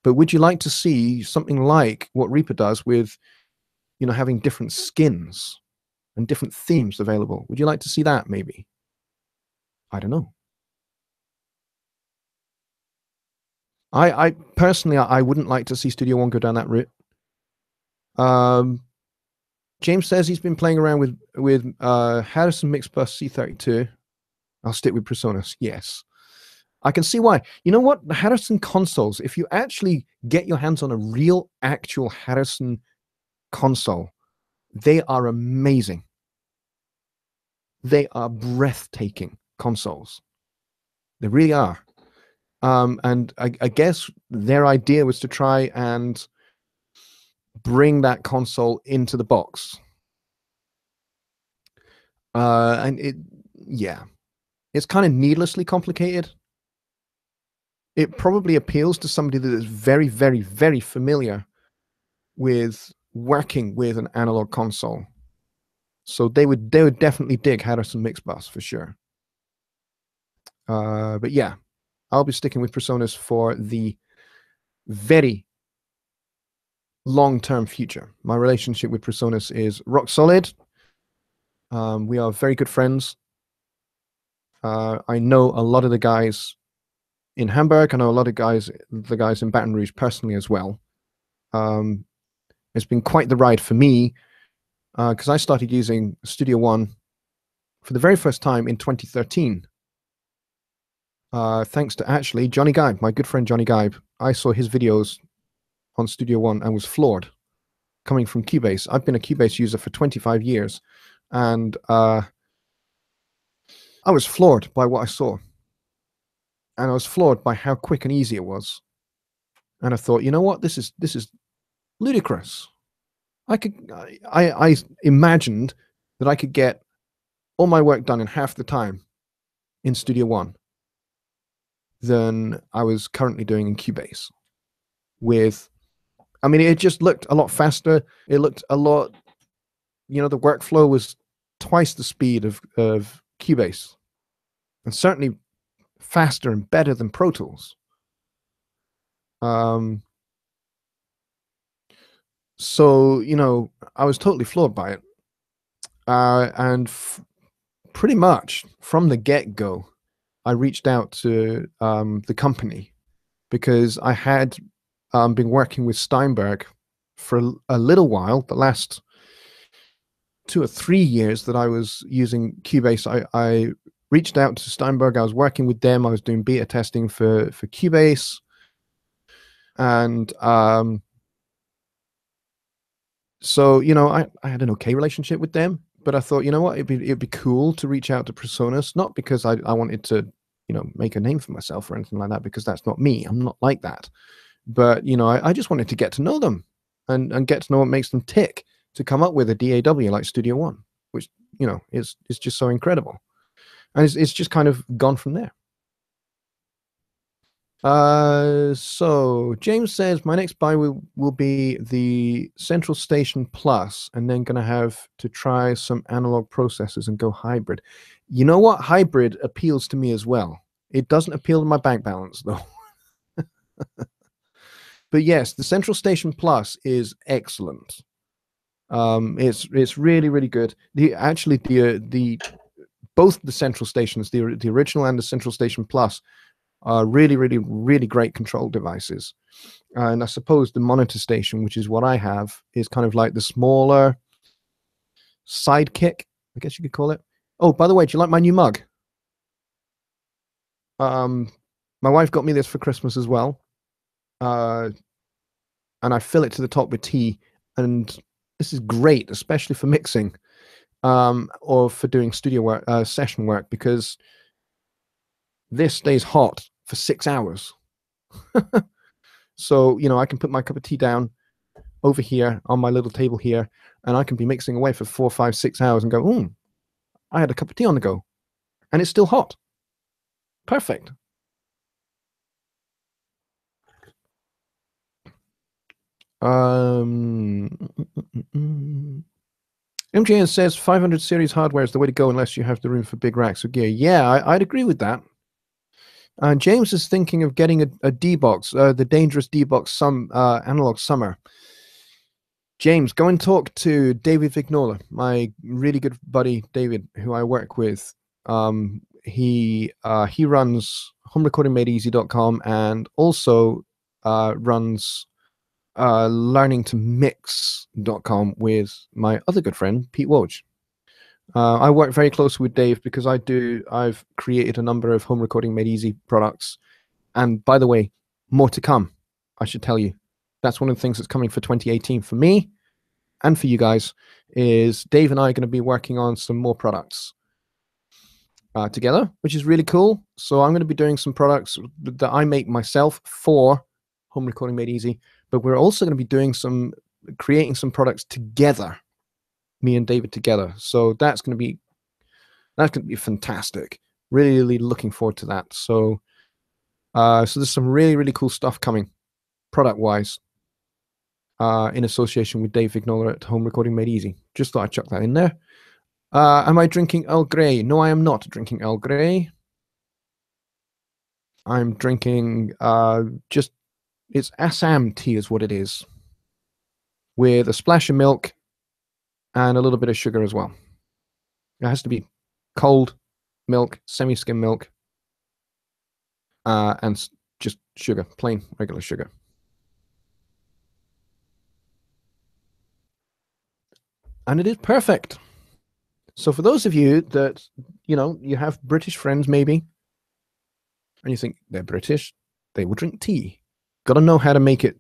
But would you like to see something like what Reaper does with, you know, having different skins and different themes available? Would you like to see that maybe? I don't know. I personally, I wouldn't like to see Studio One go down that route. James says he's been playing around with Harrison Mixbus C32. I'll stick with Presonus. Yes, I can see why. You know what? The Harrison consoles, if you actually get your hands on a real, actual Harrison console. They are amazing. They are breathtaking consoles. They really are. And I guess their idea was to try and bring that console into the box. And it's kind of needlessly complicated. It probably appeals to somebody that is very, very, very familiar with working with an analog console. So they would definitely dig Harrison Mix Bus for sure. But yeah, I'll be sticking with PreSonus for the very long-term future. My relationship with PreSonus is rock solid. We are very good friends. I know a lot of the guys in Hamburg. I know a lot of the guys in Baton Rouge personally as well. It's been quite the ride for me because I started using Studio One for the very first time in 2013. Thanks to actually Johnny Gibe, my good friend Johnny Gibe. I saw his videos on Studio One and was floored. Coming from Cubase, I've been a Cubase user for 25 years, and I was floored by what I saw, and I was floored by how quick and easy it was. And I thought, you know what, this is ludicrous. I imagined that I could get all my work done in half the time in Studio One than I was currently doing in Cubase. It just looked a lot faster. It looked a lot, the workflow was twice the speed of Cubase, and certainly faster and better than Pro Tools. So, I was totally floored by it. And pretty much from the get-go, I reached out to the company because I had been working with Steinberg for a little while. The last 2 or 3 years that I was using Cubase, I reached out to Steinberg. I was working with them. I was doing beta testing for Cubase. And so, I had an okay relationship with them, but I thought, you know what, it'd be cool to reach out to PreSonus, not because I wanted to, make a name for myself or anything like that, because that's not me. I'm not like that. But, I just wanted to get to know them and get to know what makes them tick to come up with a DAW like Studio One, which, is just so incredible. And it's just kind of gone from there. So James says, my next buy will be the Central Station Plus, and then going to have to try some analog processors and go hybrid. You know what? Hybrid appeals to me as well. It doesn't appeal to my bank balance, though. But yes, the Central Station Plus is excellent. It's really, really good. Both the Central Stations, the original and the Central Station Plus, are really, really, really great control devices. And I suppose the monitor station, which is what I have, is kind of like the smaller sidekick, I guess you could call it. Oh, by the way, do you like my new mug? My wife got me this for Christmas as well. And I fill it to the top with tea. And this is great, especially for mixing or for doing studio work, session work, because this stays hot for 6 hours. So, I can put my cup of tea down over here on my little table here, and I can be mixing away for 4, 5, 6 hours and go, I had a cup of tea on the go, and it's still hot. Perfect. MJN says 500 series hardware is the way to go unless you have the room for big racks of gear. Yeah, I'd agree with that. James is thinking of getting a D-Box, the dangerous D-Box analog summer. James, go and talk to David Vignola, my really good buddy David, who I work with. He runs homerecordingmadeeasy.com and also runs learningtomix.com with my other good friend Pete Woj. I work very closely with Dave because I've created a number of Home Recording Made Easy products. And by the way, more to come, I should tell you. That's one of the things that's coming for 2018 for me. and for you guys is Dave and I are going to be working on some more products together, which is really cool. So I'm going to be doing some products that I make myself for Home Recording Made Easy, but we're also going to be creating some products together, me and David together. So that's going to be fantastic. Really, really looking forward to that. So there's some really, really cool stuff coming product-wise in association with Dave Vignola at Home Recording Made Easy. Just thought I'd chuck that in there. Am I drinking Earl Grey? No, I am not drinking Earl Grey. I'm drinking it's Assam tea is what it is, with a splash of milk and a little bit of sugar as well. It has to be cold milk, semi-skim milk, and just sugar, plain regular sugar. And it is perfect. So for those of you that, you have British friends maybe, and you think they're British, they will drink tea. Got to know how to make a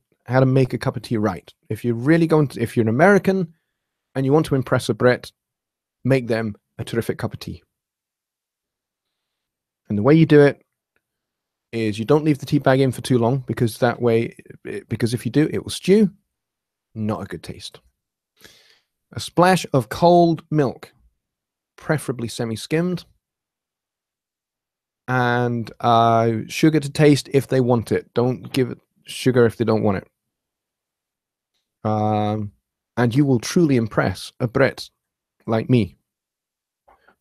cup of tea right. If you're an American and you want to impress a Brit, make them a terrific cup of tea. And the way you do it is you don't leave the tea bag in for too long, because if you do, it will stew. Not a good taste. A splash of cold milk, preferably semi-skimmed, and sugar to taste if they want it. Don't give it sugar if they don't want it. And you will truly impress a Brit like me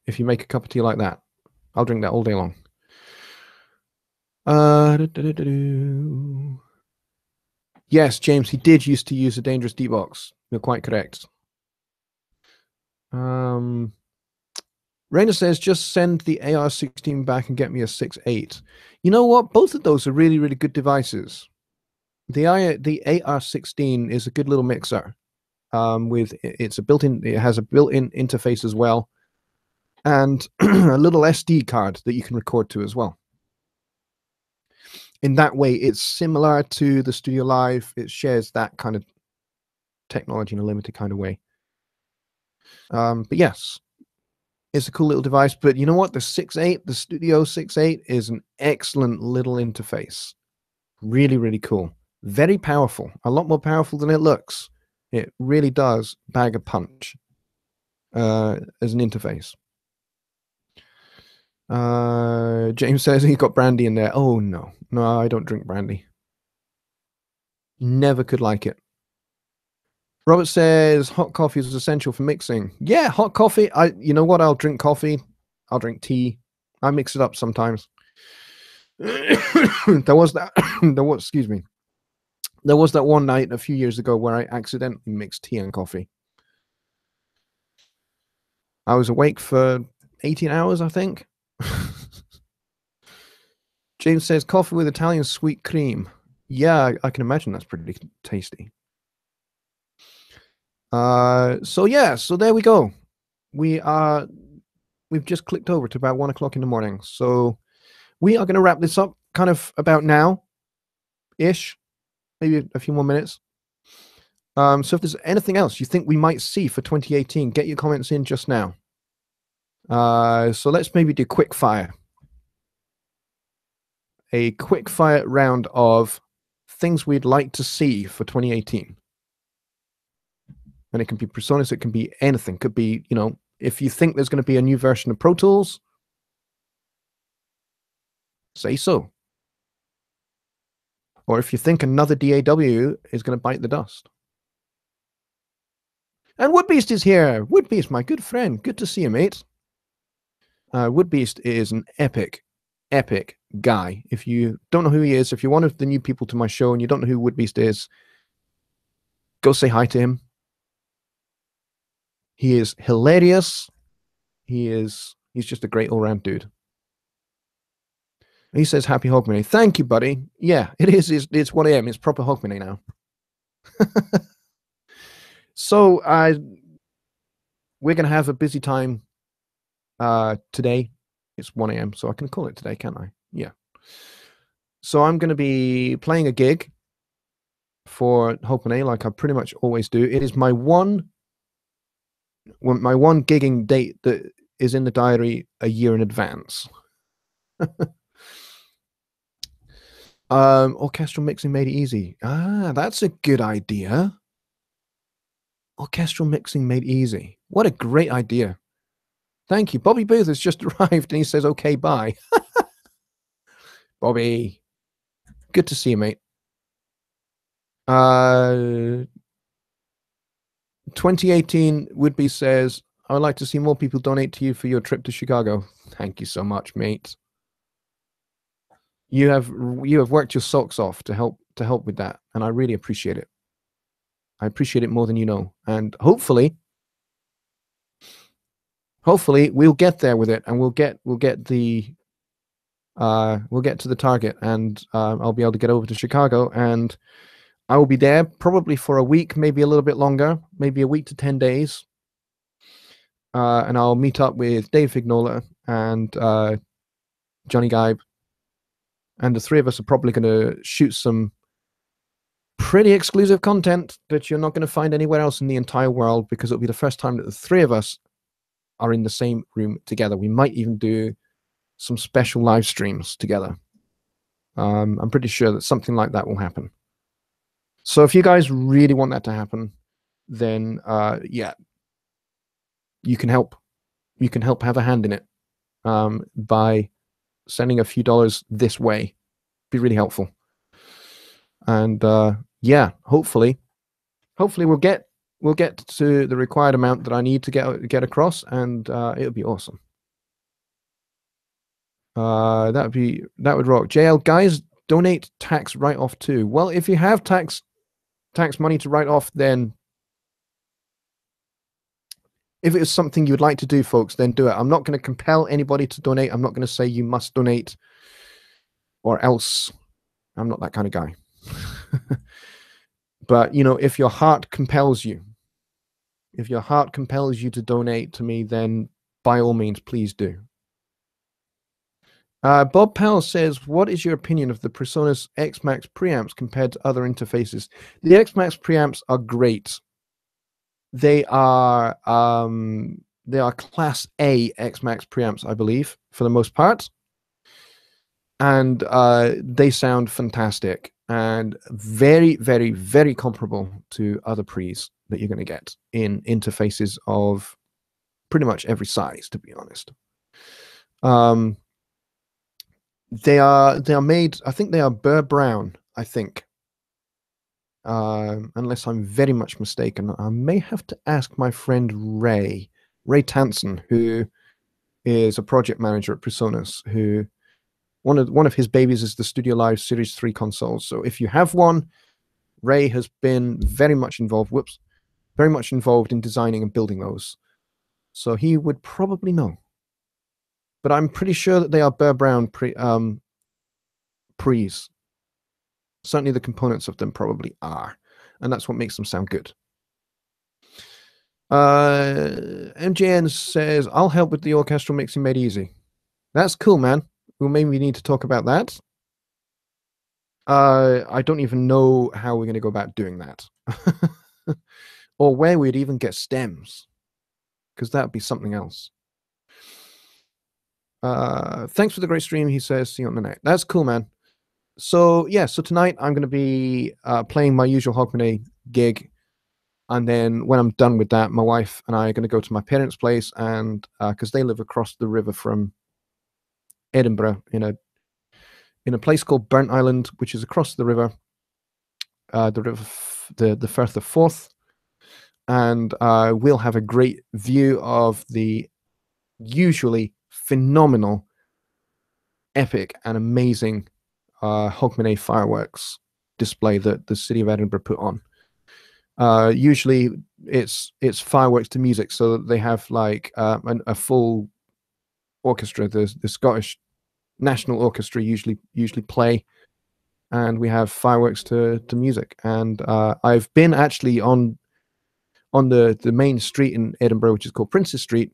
if you make a cup of tea like that. I'll drink that all day long. Yes, James, he did used to use a dangerous D-box. You're quite correct. Rainer says, just send the AR16 back and get me a 6.8. You know what? Both of those are really, really good devices. The AR16 is a good little mixer. It has a built-in interface as well, and a little SD card that you can record to as well. In that way, it's similar to the Studio Live. It shares that kind of technology in a limited kind of way. But yes, it's a cool little device. But you know what? The Studio 6.8 is an excellent little interface. Really, really cool. Very powerful. A lot more powerful than it looks. It really does bag a punch as an interface. James says he got brandy in there. Oh, no. No, I don't drink brandy. Never could like it. Robert says hot coffee is essential for mixing. Yeah, hot coffee. You know what? I'll drink coffee. I'll drink tea. I mix it up sometimes. Excuse me. There was that one night a few years ago where I accidentally mixed tea and coffee. I was awake for 18 hours, I think. James says coffee with Italian sweet cream. Yeah, I can imagine that's pretty tasty. So there we go. We've just clicked over to about 1 o'clock in the morning. So we are going to wrap this up kind of about now-ish, maybe a few more minutes. So if there's anything else you think we might see for 2018, get your comments in just now. So let's maybe do quick fire. A quick fire round of things we'd like to see for 2018. And it can be personas, it can be anything. Could be, if you think there's going to be a new version of Pro Tools, say so. Or if you think another DAW is going to bite the dust. And Woodbeast is here. Woodbeast, my good friend. Good to see you, mate. Woodbeast is an epic guy. If you don't know who he is, if you're one of the new people to my show and you don't know who Woodbeast is, go say hi to him. He is hilarious. He's just a great all-round dude. He says, happy Hogmanay. Thank you, buddy. Yeah, it is. It's 1 a.m. It's proper Hogmanay now. So we're going to have a busy time today. It's 1 a.m., so I can call it today, can't I? Yeah. So I'm going to be playing a gig for Hogmanay like I pretty much always do. It is my one my one gigging date that is in the diary a year in advance. Orchestral mixing made easy. Ah, that's a good idea. Orchestral mixing made easy. What a great idea. Thank you. Bobby Booth has just arrived and he says, okay, bye. Bobby, good to see you, mate. 2018 Would-Be says, I would like to see more people donate to you for your trip to Chicago. Thank you so much, mate. You have worked your socks off to help with that, and I really appreciate it. I appreciate it more than you know. And hopefully we'll get there with it, and we'll get to the target, and I'll be able to get over to Chicago, and I will be there probably for a week, maybe a little bit longer, maybe a week to 10 days. And I'll meet up with Dave Fignola and Johnny Gibe, and the three of us are probably going to shoot some pretty exclusive content that you're not going to find anywhere else in the entire world, because it'll be the first time that the three of us are in the same room together. We might even do some special live streams together. I'm pretty sure that something like that will happen. So if you guys really want that to happen, then yeah, you can help. You can help have a hand in it by sending a few dollars this way. Be really helpful. And yeah, hopefully we'll get to the required amount that I need to get across, and it'll be awesome. That would rock. JL, guys, donate tax write-off too. Well, if you have tax money to write off, then if it is something you'd like to do, folks, then do it. I'm not going to compel anybody to donate. I'm not going to say you must donate or else. I'm not that kind of guy. But, you know, if your heart compels you to donate to me, then by all means, please do. Bob Powell says, what is your opinion of the PreSonus X-Max preamps compared to other interfaces? The X-Max preamps are great. They are Class A X-Max preamps, I believe, for the most part. And they sound fantastic and very, very, very comparable to other pre's that you're going to get in interfaces of pretty much every size, to be honest. They are made, I think they are Burr Brown, I think. Unless I'm very much mistaken. I may have to ask my friend Ray Tanson, who is a project manager at PreSonus, who one of his babies is the Studio Live Series 3 consoles. So if you have one, Ray has been very much involved in designing and building those. So he would probably know. But I'm pretty sure that they are Burr Brown pre's. Certainly the components of them probably are. And that's what makes them sound good. MJN says, I'll help with the orchestral mixing made easy. That's cool, man. We'll maybe need to talk about that. I don't even know how we're going to go about doing that. Or where we'd even get stems. Because that would be something else. Thanks for the great stream, he says. See you on the night. That's cool, man. So yeah, so tonight I'm going to be playing my usual Hogmanay gig, and then when I'm done with that, my wife and I are going to go to my parents' place, and because they live across the river from Edinburgh in a place called Burnt Island, which is across the river, the Firth of Forth, and we'll have a great view of the usually phenomenal, epic, and amazing Hogmanay fireworks display that the city of Edinburgh put on. Usually it's fireworks to music, so that they have like a full orchestra. The Scottish National Orchestra usually play, and we have fireworks to music. And I've been actually on the main street in Edinburgh, which is called Princes Street,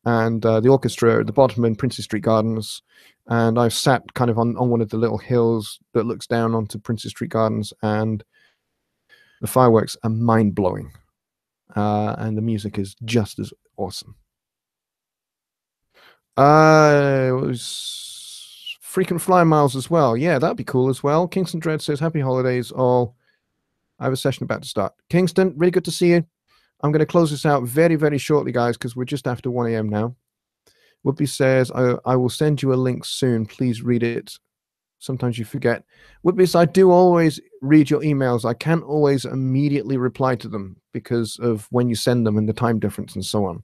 and the orchestra at the bottom in Princes Street Gardens. And I've sat kind of on one of the little hills that looks down onto Princes Street Gardens, and the fireworks are mind-blowing. and the music is just as awesome. It was frequent flyer miles as well. Yeah, that'd be cool as well. Kingston Dread says, happy holidays all. I have a session about to start. Kingston, really good to see you. I'm going to close this out very, very shortly, guys, because we're just after 1 a.m. now. Whoopi says, I will send you a link soon. Please read it. Sometimes you forget. Whoopi, I do always read your emails. I can't always immediately reply to them because of when you send them and the time difference and so on.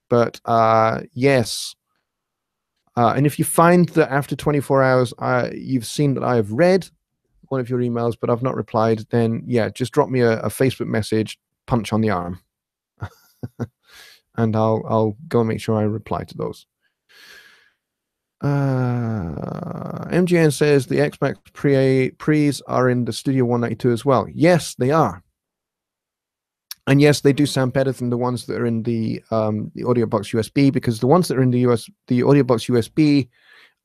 But yes. And if you find that after 24 hours, you've seen that I have read one of your emails, but I've not replied, then yeah, just drop me a Facebook message, punch on the arm. And I'll go and make sure I reply to those. MGN says the Xbox pre's are in the Studio 192 as well. Yes, they are. And yes, they do sound better than the ones that are in the AudioBox USB, because the ones that are in the AudioBox USB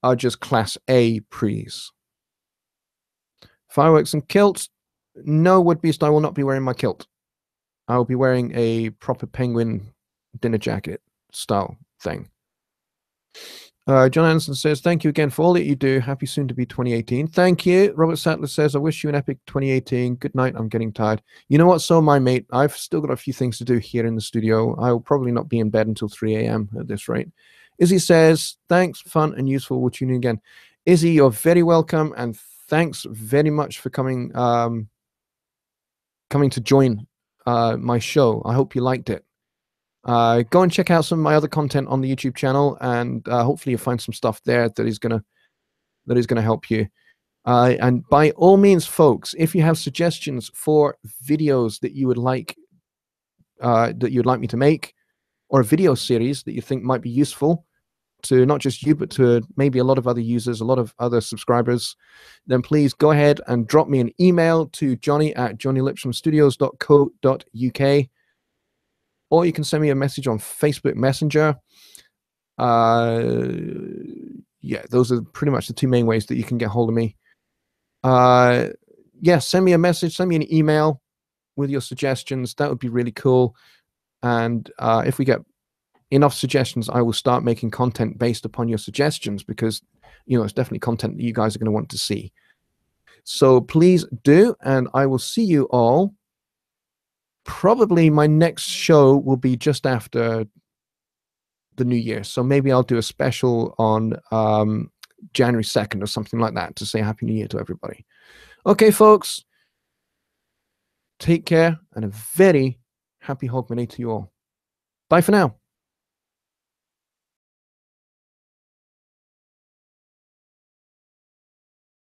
are just Class A pre's. Fireworks and kilts. No, Woodbeast, I will not be wearing my kilt. I will be wearing a proper penguin dinner jacket style thing. John Anderson says, thank you again for all that you do. Happy soon to be 2018. Thank you. Robert Sattler says, I wish you an epic 2018. Good night. I'm getting tired. You know what? So am I, mate. I've still got a few things to do here in the studio. I will probably not be in bed until 3 a.m. at this rate. Izzy says, thanks, fun and useful. We'll tune in again. Izzy, you're very welcome. And thanks very much for coming to join my show. I hope you liked it. Go and check out some of my other content on the YouTube channel, and hopefully you'll find some stuff there that is gonna help you. And by all means, folks, if you have suggestions for videos that you would like me to make, or a video series that you think might be useful to not just you but to maybe a lot of other users, a lot of other subscribers, then please go ahead and drop me an email to johnny@johnnylipshamstudios.co.uk. Or you can send me a message on Facebook Messenger. Yeah, those are pretty much the two main ways that you can get hold of me. Yeah, send me a message, send me an email with your suggestions. That would be really cool. And if we get enough suggestions, I will start making content based upon your suggestions, because, you know, it's definitely content that you guys are going to want to see. So please do, and I will see you all. Probably my next show will be just after the New Year. So maybe I'll do a special on January 2nd or something like that to say Happy New Year to everybody. Okay, folks. Take care, and a very happy Hogmanay to you all. Bye for now.